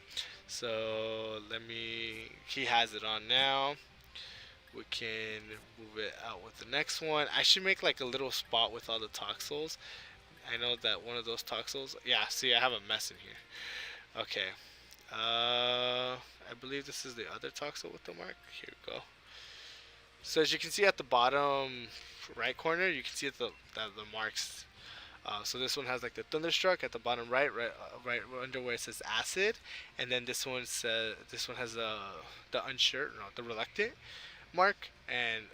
So let me. He has it on now. We can move it out with the next one. I should make like a little spot with all the Toxels. I know that one of those Toxels. Yeah, see, I have a mess in here. Okay. I believe this is the other Toxel with the mark. Here we go. So as you can see at the bottom right corner, you can see the marks. So this one has like the thunderstruck at the bottom right under where it says acid, and then this one has the unsure, no, the reluctant mark, and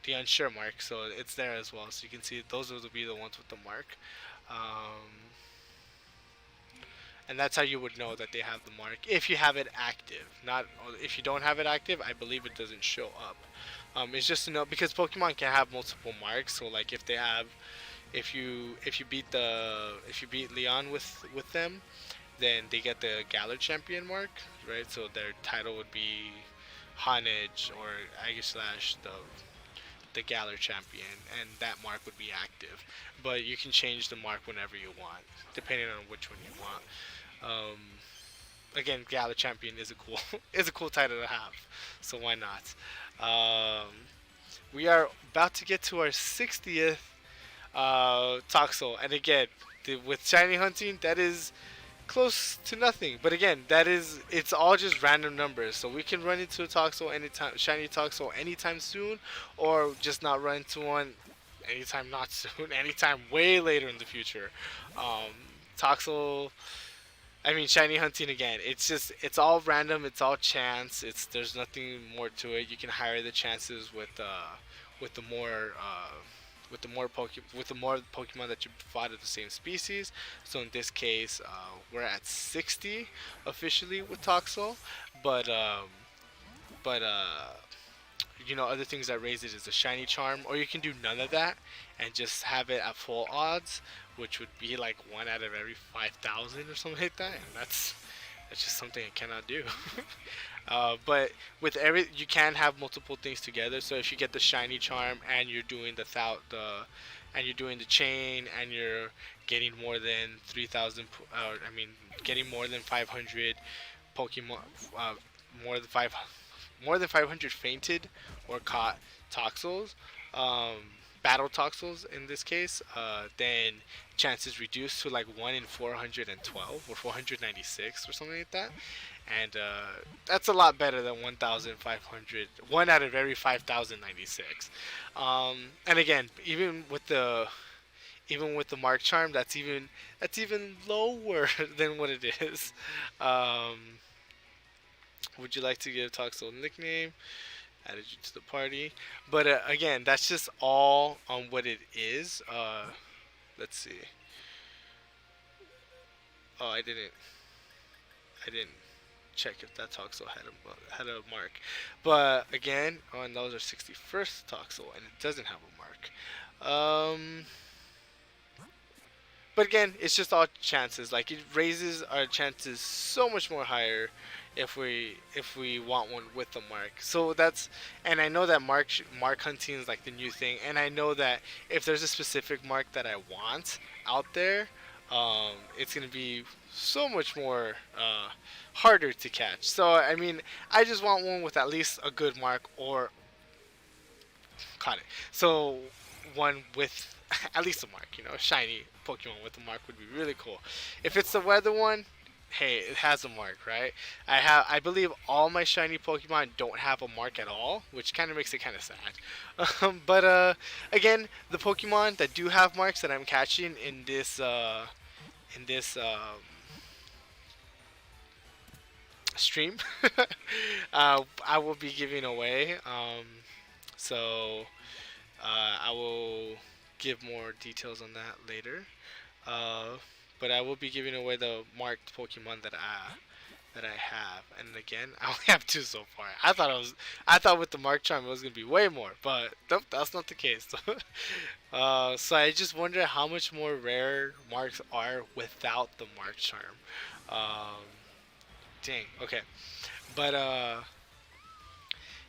the unsure mark. So it's there as well. So you can see those will be the ones with the mark. Um, and that's how you would know that they have the mark if you have it active. Not if you don't have it active, I believe it doesn't show up. It's just to know because Pokemon can have multiple marks. So like if they have, if you beat Leon with them, then they get the Galar Champion mark, right? So their title would be Honage or Aegislash, the Galar Champion, and that mark would be active. But you can change the mark whenever you want, depending on which one you want. Um, Again, Galar Champion is a cool is a cool title to have, so why not? Um, we are about to get to our 60th Toxel, and again, with shiny hunting, that is close to nothing. But again, it's all just random numbers. So we can run into a Toxel anytime, shiny Toxel anytime soon, or just not run into one anytime not soon, anytime way later in the future. Um, Toxel, I mean, shiny hunting again. It's all random. It's all chance. There's nothing more to it. You can higher the chances with the more with the more Pokemon that you fought of the same species. So in this case, we're at 60 officially with Toxel, but other things that raise it is a shiny charm, or you can do none of that and just have it at full odds, which would be like one out of every 5,000 or something like that, and that's just something I cannot do. But you can have multiple things together. So if you get the shiny charm and you're doing and you're doing the chain and you're getting more than 3,000, getting more than 500 Pokemon, more than five, more than 500 fainted or caught Toxels, battle Toxels in this case, then chances reduced to like 1 in 412 or 496 or something like that. And that's a lot better than 1,500, one out of every 5,096. And again, even with the Mark Charm, that's even lower than what it is. Um, would you like to give Toxel a nickname? Added you to the party, but again, that's just all on what it is. Let's see. Oh, I didn't check if that Toxel had a mark. But again, oh, and those are 61st Toxel, and it doesn't have a mark. But again, it's just all chances. Like it raises our chances so much more higher if we want one with the mark. So that's, and I know that mark hunting is like the new thing, and I know that if there's a specific mark that I want out there, it's gonna be so much more harder to catch. So I mean, I just want one with at least a good mark or caught it. So one with at least a mark, a shiny Pokemon with a mark would be really cool. If it's the weather one, hey, it has a mark, right? I believe all my shiny Pokemon don't have a mark at all, which kind of makes it kind of sad. But again, the Pokemon that do have marks that I'm catching in this stream, I will be giving away. So I will give more details on that later. Uh, but I will be giving away the marked Pokemon that I have. And again, I only have two so far. I thought with the Mark Charm it was gonna be way more, but nope, that's not the case. So I just wonder how much more rare marks are without the Mark Charm. Um, dang. Okay, but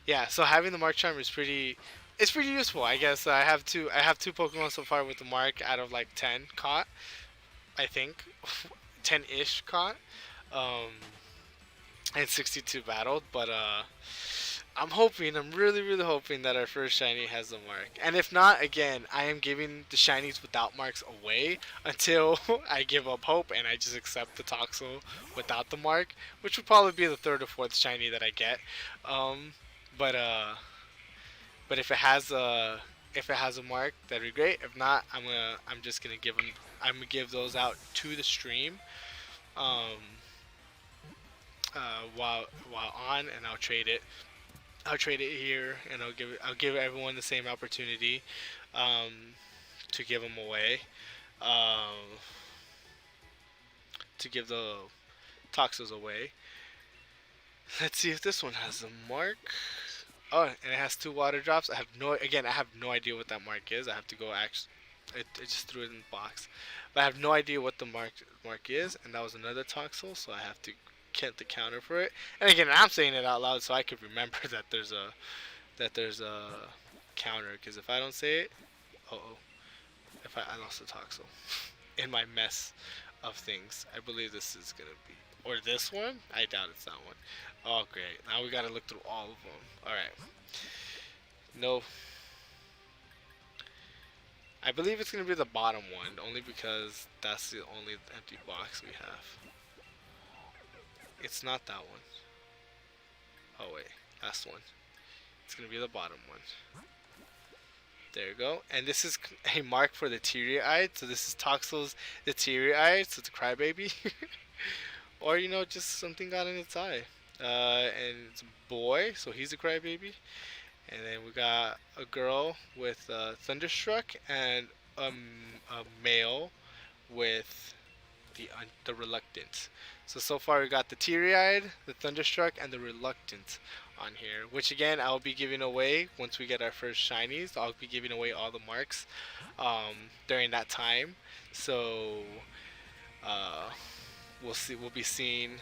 yeah. So having the Mark Charm is pretty useful, I guess. I have two Pokemon so far with the mark out of like 10 caught. I think 10-ish caught. Um, and 62 battled, but I'm really really hoping that our first shiny has the mark. And if not, again, I am giving the shinies without marks away until I give up hope and I just accept the Toxel without the mark, which would probably be the third or fourth shiny that I get. Um, but if it has a mark, that'd be great. If not, I'm gonna give those out to the stream. Um, while on, and I'll trade it. I'll trade it here, and I'll give everyone the same opportunity, um, to give them away. Um, to give the Toxos away. Let's see if this one has a mark. Oh, and it has two water drops. I have no idea what that mark is. I have to go actually. I just threw it in the box, but I have no idea what the mark is. And that was another Toxel, so I have to get the counter for it. And again, I'm saying it out loud so I could remember that there's a counter. Because if I don't say it, oh, if I lost the Toxel in my mess of things. I believe this is gonna be, or this one. I doubt it's that one. Oh great! Now we gotta look through all of them. All right. No, I believe it's gonna be the bottom one, only because that's the only empty box we have. It's not that one. Oh wait, that's one. It's gonna be the bottom one. There you go. And this is a mark for the teary-eyed. So this is Toxel's the teary-eyed. So it's a crybaby, or just something got in its eye. And it's a boy, so he's a crybaby. And then we got a girl with Thunderstruck, and a male with the Reluctant. So far we got the Teary-Eyed, the Thunderstruck, and the Reluctant on here. Which again, I'll be giving away once we get our first shinies. I'll be giving away all the marks during that time. So uh, we'll see. We'll be seeing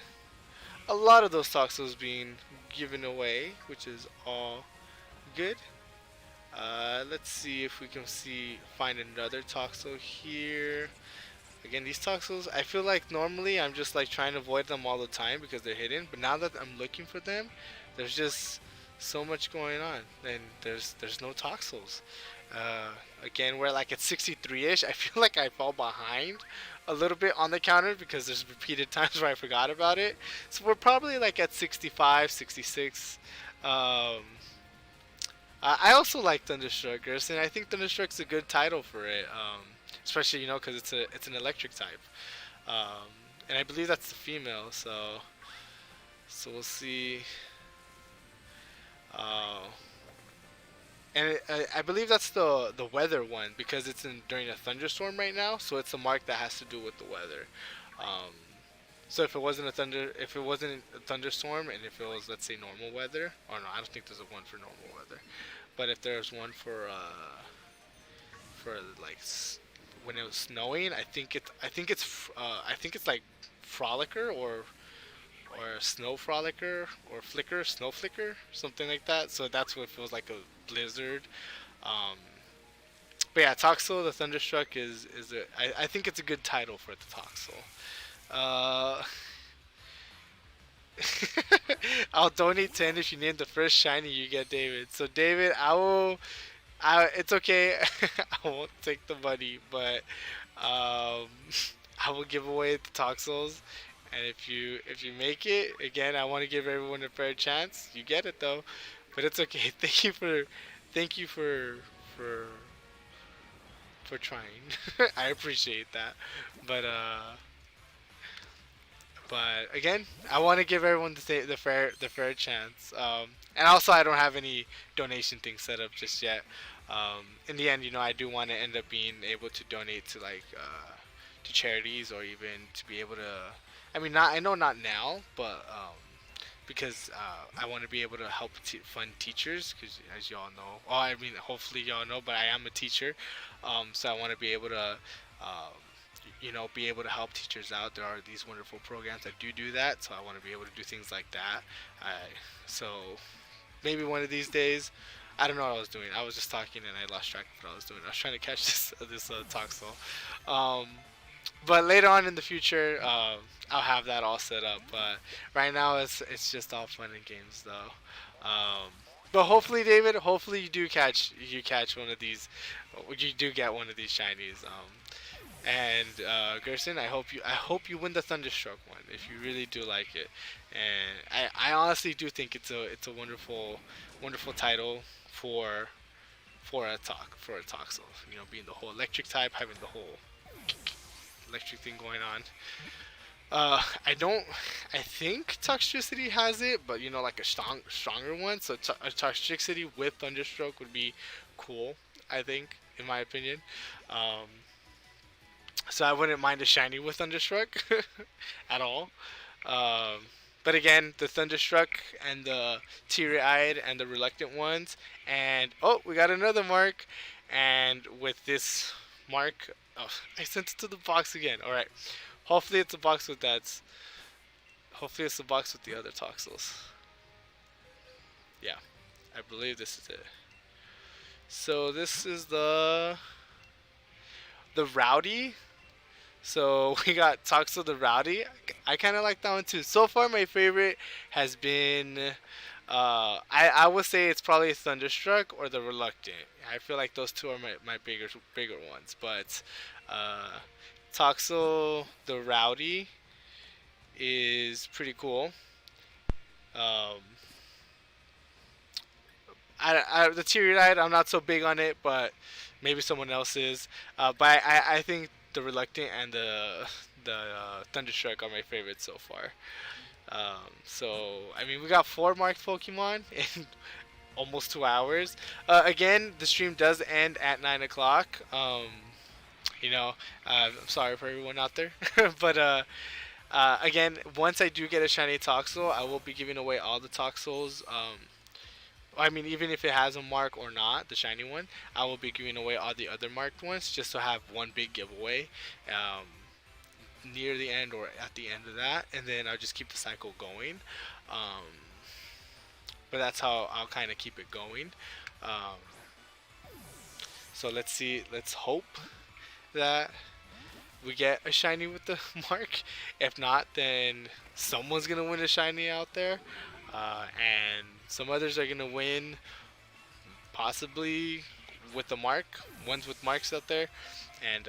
a lot of those Toxels being given away, which is all good. Let's see if we can find another Toxel here. Again, these Toxels, I feel like normally I'm just like trying to avoid them all the time because they're hidden. But now that I'm looking for them, there's just so much going on, and there's no Toxels. Again, we're like at 63ish. I feel like I fall behind a little bit on the counter because there's repeated times where I forgot about it. So we're probably like at 65, 66. I also like Thunderstruck, and I think Thunderstruck's a good title for it. especially because it's an electric type, um, and I believe that's the female. So we'll see. Uh, and I believe that's the weather one because it's in during a thunderstorm right now. So it's a mark that has to do with the weather. Um, so if it wasn't a thunderstorm, and if it was, let's say, normal weather, or no, I don't think there's a one for normal weather. But if there's one for like when it was snowing, I think it's like frolicker or snow frolicker or flicker, snow flicker, something like that. So that's what it feels like, a blizzard. Um, but yeah, Toxel the Thunderstruck I think it's a good title for the Toxel. Uh, I'll donate 10 if you name the first shiny you get, David. So David, it's okay. I won't take the money, but um, I will give away the Toxels. And if you make it again, I want to give everyone a fair chance. You get it though, but it's okay. Thank you for for trying. I appreciate that, but again, I want to give everyone the fair chance. And also, I don't have any donation thing set up just yet. In the end, I do want to end up being able to donate to like to charities or even to be able to. I mean, not I know not now, but because I want to be able to help fund teachers because as y'all know, oh, I mean, hopefully y'all know, but I am a teacher, so I want to be able to. Be able to help teachers out. There are these wonderful programs that do that, so I want to be able to do things like that. So maybe one of these days, I don't know what I was doing. I was just talking and I lost track of what I was doing. I was trying to catch this Toxel. Um, but later on in the future, I'll have that all set up. But right now, it's just all fun and games, though. But hopefully, David, hopefully you catch one of these. You do get one of these shinies. And Gerson, I hope you win the Thunderstruck one if you really do like it. And I honestly do think it's a wonderful title for for a Toxel. Being the whole electric type, having the whole electric thing going on. I don't. I think Toxtricity has it, but like a stronger one. So a Toxtricity with Thunderstroke would be cool. I think, in my opinion. Um, so I wouldn't mind a shiny with Thunderstruck at all. Um, but again, the Thunderstruck and the Teary-Eyed and the Reluctant ones, and oh, we got another mark, and with this mark, oh, I sent it to the box again. All right, hopefully it's a box with that. Hopefully it's a box with the other Toxels. Yeah, I believe this is it. So this is the Rowdy. So we got Toxel the Rowdy. I kind of like that one too. So far, my favorite has been. I would say it's probably Thunderstruck or the Reluctant. I feel like those two are my bigger ones. But uh, Toxel the Rowdy is pretty cool. Um, the teary eyed, I'm not so big on it, but maybe someone else is. But I think the reluctant and the thunderstruck are my favorites so far. So I mean, we got four marked Pokemon in almost 2 hours. Again, the stream does end at 9 o'clock. I'm sorry for everyone out there, but again, once I do get a shiny Toxel, I will be giving away all the Toxels. I mean, even if it has a mark or not, the shiny one, I will be giving away all the other marked ones just to have one big giveaway near the end or at the end of that, and then I'll just keep the cycle going. Um, but that's how I'll kind of keep it going. Um, so let's see. Let's hope that we get a shiny with the mark. If not, then someone's gonna win a shiny out there, and some others are gonna win possibly with the mark. Ones with marks out there, and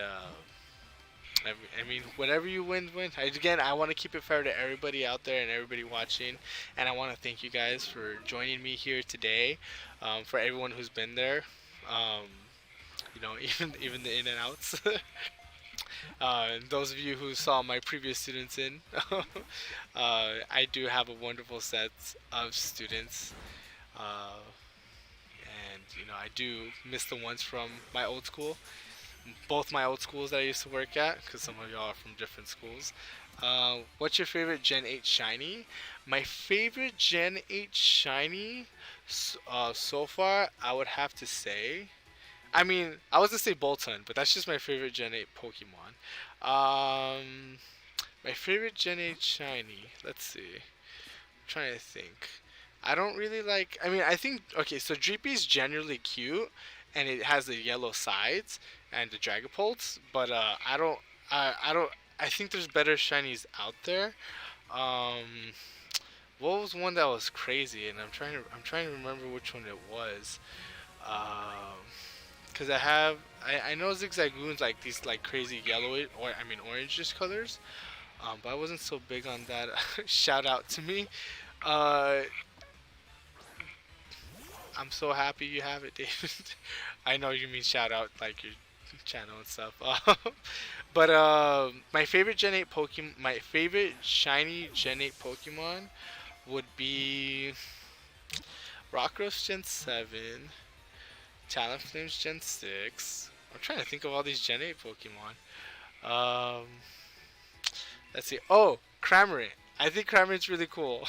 I mean, whatever you win. Again, I want to keep it fair to everybody out there and everybody watching, and I want to thank you guys for joining me here today. For everyone who's been there. Um, even the in and outs. And those of you who saw my previous students in, I do have a wonderful set of students, uh, and I do miss the ones from my old school, both my old schools that I used to work at, because some of y'all are from different schools. What's your favorite Gen 8 shiny? My favorite Gen 8 shiny, so far, I would have to say. I mean, I was gonna say Bolton, but that's just my favorite Gen 8 Pokemon. My favorite Gen 8 shiny. Let's see. I'm trying to think. I don't really like. I mean, I think okay. So Dreepy's generally cute, and it has the yellow sides and the Dragapults. But I don't. I don't. I think there's better shinies out there. Um, what was one that was crazy? And I'm trying to remember which one it was. Um, Cause I know Zigzagoon's like these like crazy yellow or I mean orangish colors. But I wasn't so big on that. Shout out to me. Uh, I'm so happy you have it, David. I know you mean shout out like your channel and stuff. But my favorite Gen 8 Pokemon, my favorite shiny Gen 8 Pokemon would be Rockruff Gen 7, Talonflame's Gen 6. I'm trying to think of all these Gen 8 Pokemon. Um, let's see. Oh, Cramorant. I think Cramorant's really cool.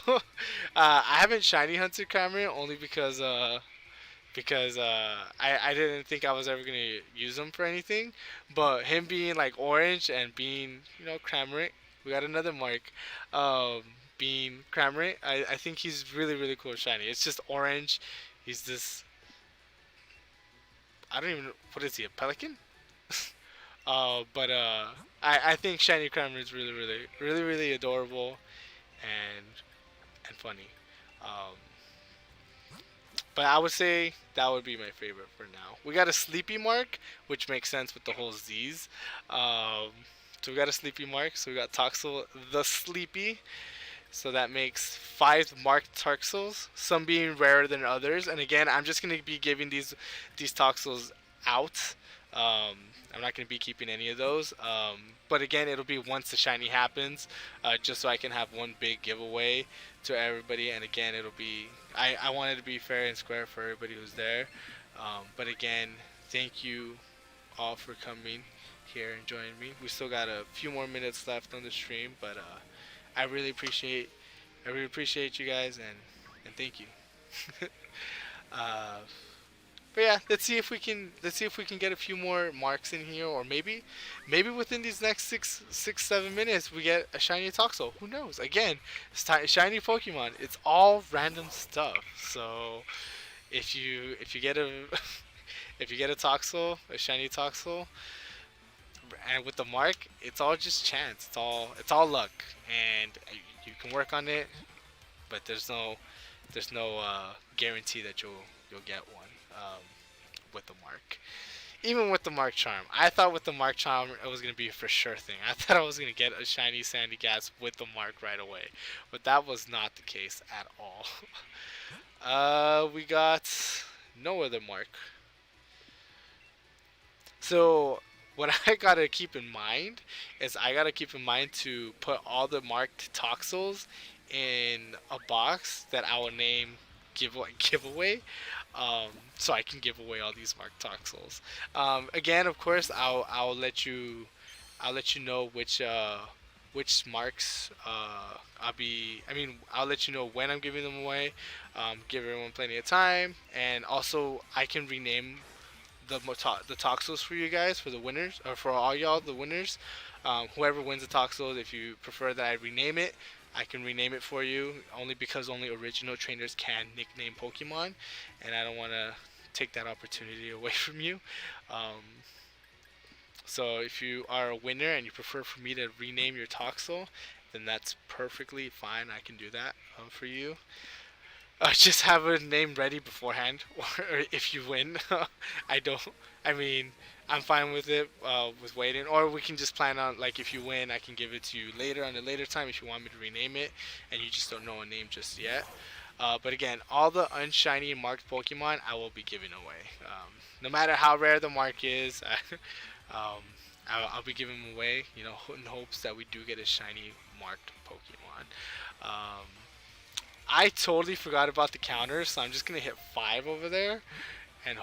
I haven't shiny hunted Cramorant only because I didn't think I was ever gonna use him for anything. But him being like orange and being Cramorant, we got another mark. Um, being Cramorant, I think he's really really cool shiny. It's just orange. He's this. I don't even know what is he, a pelican? But I think shiny Cramorant is really really really really adorable and funny. Um, but I would say that would be my favorite for now. We got a sleepy mark, which makes sense with the whole Z's. Um, so we got a sleepy mark. So we got Toxel the Sleepy. So that makes five marked Toxels, some being rarer than others. And again, I'm just gonna be giving these Toxels out. Um, I'm not gonna be keeping any of those. But again, it'll be once the shiny happens, just so I can have one big giveaway to everybody. And again, it'll be I want it to be fair and square for everybody who's there. But again, thank you all for coming here and joining me. We still got a few more minutes left on the stream, but I really appreciate you guys and thank you. uh, but yeah, let's see if we can get a few more marks in here, or maybe within these next 7 minutes we get a shiny Toxel. Who knows? Again, shiny Pokemon. It's all random stuff. So if you get a if you get a Toxel, a shiny Toxel, and with the mark, it's all just chance. It's all luck, and you can work on it, but there's no guarantee that you'll get one with the mark. Even with the mark charm, I thought with the mark charm it was gonna be a for sure thing. I thought I was gonna get a shiny Sandy Gas with the mark right away, but that was not the case at all. We got no other mark. So what I gotta keep in mind is I gotta keep in mind to put all the marked Toxels in a box that I will name giveaway, so I can give away all these marked Toxels. Again, of course, I'll let you know which marks I mean, I'll let you know when I'm giving them away. Give everyone plenty of time, and also I can rename the Toxels for you guys, for the winners, or for all y'all the winners. Whoever wins the Toxels, if you prefer that I rename it, I can rename it for you. Only because only original trainers can nickname Pokemon, and I don't want to take that opportunity away from you. Um, so if you are a winner and you prefer for me to rename your Toxel, then that's perfectly fine. I can do that for you. Just have a name ready beforehand, or if you win, I don't. I mean, I'm fine with it, with waiting, or we can just plan on like if you win, I can give it to you later on a later time if you want me to rename it, and you just don't know a name just yet. But again, all the unshiny marked Pokemon I will be giving away. No matter how rare the mark is, um, I'll be giving them away. You know, in hopes that we do get a shiny marked Pokemon. Um, I totally forgot about the counters, so I'm just gonna hit 5 over there and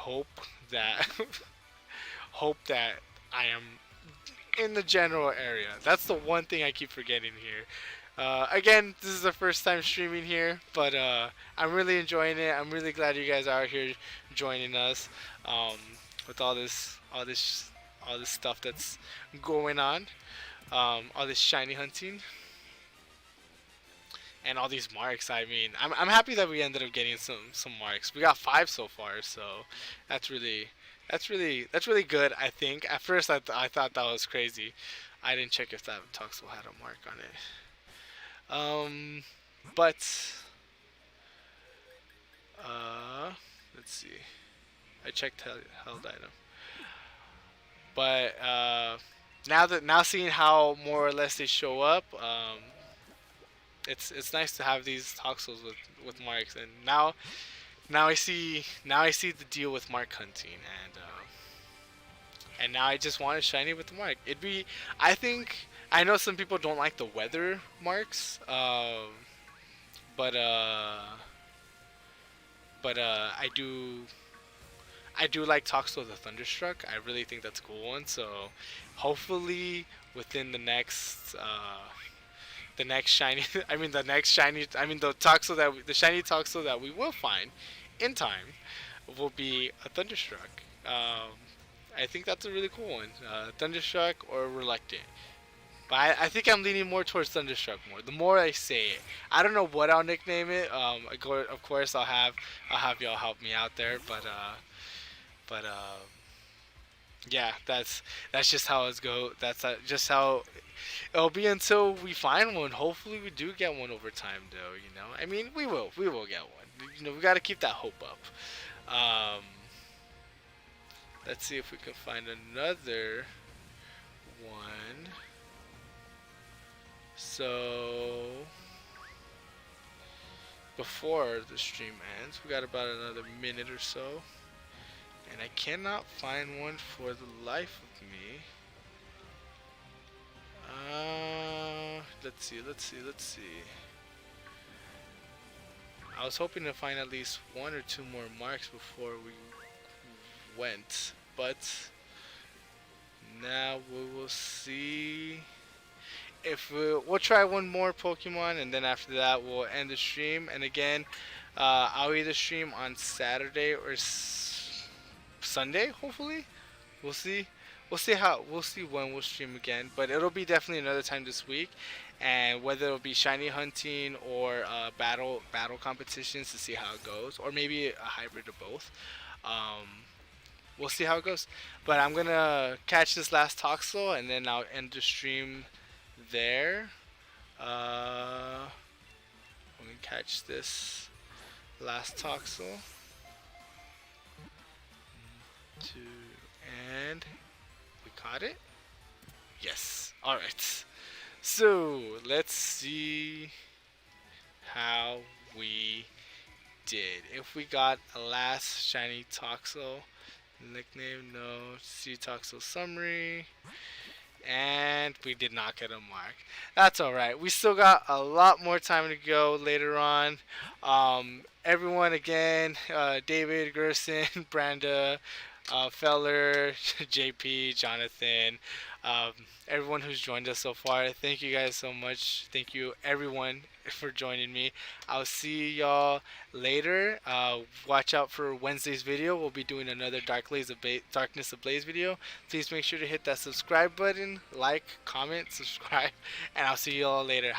that hope that I am in the general area. That's the one thing I keep forgetting here. Again, this is the first time streaming here, but I'm really enjoying it. I'm really glad you guys are here joining us um, with all this stuff that's going on, all this shiny hunting, and all these marks. I mean, I'm happy that we ended up getting some marks. We got 5 so far, so that's really that's really good. I think at first I thought that was crazy. I didn't check if that Toxel had a mark on it. But uh, let's see. I checked held item, but now seeing how more or less they show up, it's nice to have these Toxels with marks, and now I see the deal with mark hunting, and now I just want a shiny with the mark. It'd be I think I know some people don't like the weather marks, but I do like Toxel the Thunderstruck. I really think that's a cool one. So hopefully within the next shiny the Toxel the shiny Toxel that we will find in time will be a Thunderstruck. I think that's a really cool one. Thunderstruck or Reluctant. But I think I'm leaning more towards Thunderstruck more. The more I say it, I don't know what I'll nickname it. Of course, I'll have y'all help me out there. But yeah, that's just how it's go. That's just how it'll be until we find one. Hopefully, we do get one over time, though. You know, I mean, we will get one. You know, we got to keep that hope up. Um, let's see if we can find another one. So before the stream ends, we got about another minute or so, and I cannot find one for the life of me. Let's see. I was hoping to find at least 1 or 2 more marks before we went, but now we will see if we'll try one more Pokemon, and then after that we'll end the stream. And again, I'll either stream on Saturday or Sunday. Hopefully, we'll see. We'll see when we'll stream again, but it'll be definitely another time this week, and whether it'll be shiny hunting or battle competitions to see how it goes, or maybe a hybrid of both. Um, we'll see how it goes. But I'm gonna catch this last Toxel, and then I'll end the stream there. I'm gonna catch this last Toxel. And we caught it. Yes. All right. So let's see how we did. If we got a last shiny Toxel, nickname no, see Toxel summary, and we did not get a mark. That's alright. We still got a lot more time to go later on. Everyone again, David, Gerson, Branda, Feller, JP, Jonathan, everyone who's joined us so far. Thank you guys so much. Thank you everyone for joining me. I'll see y'all later. Watch out for Wednesday's video. We'll be doing another Darkness Ablaze video. Please make sure to hit that subscribe button, like, comment, subscribe, and I'll see y'all later. Have a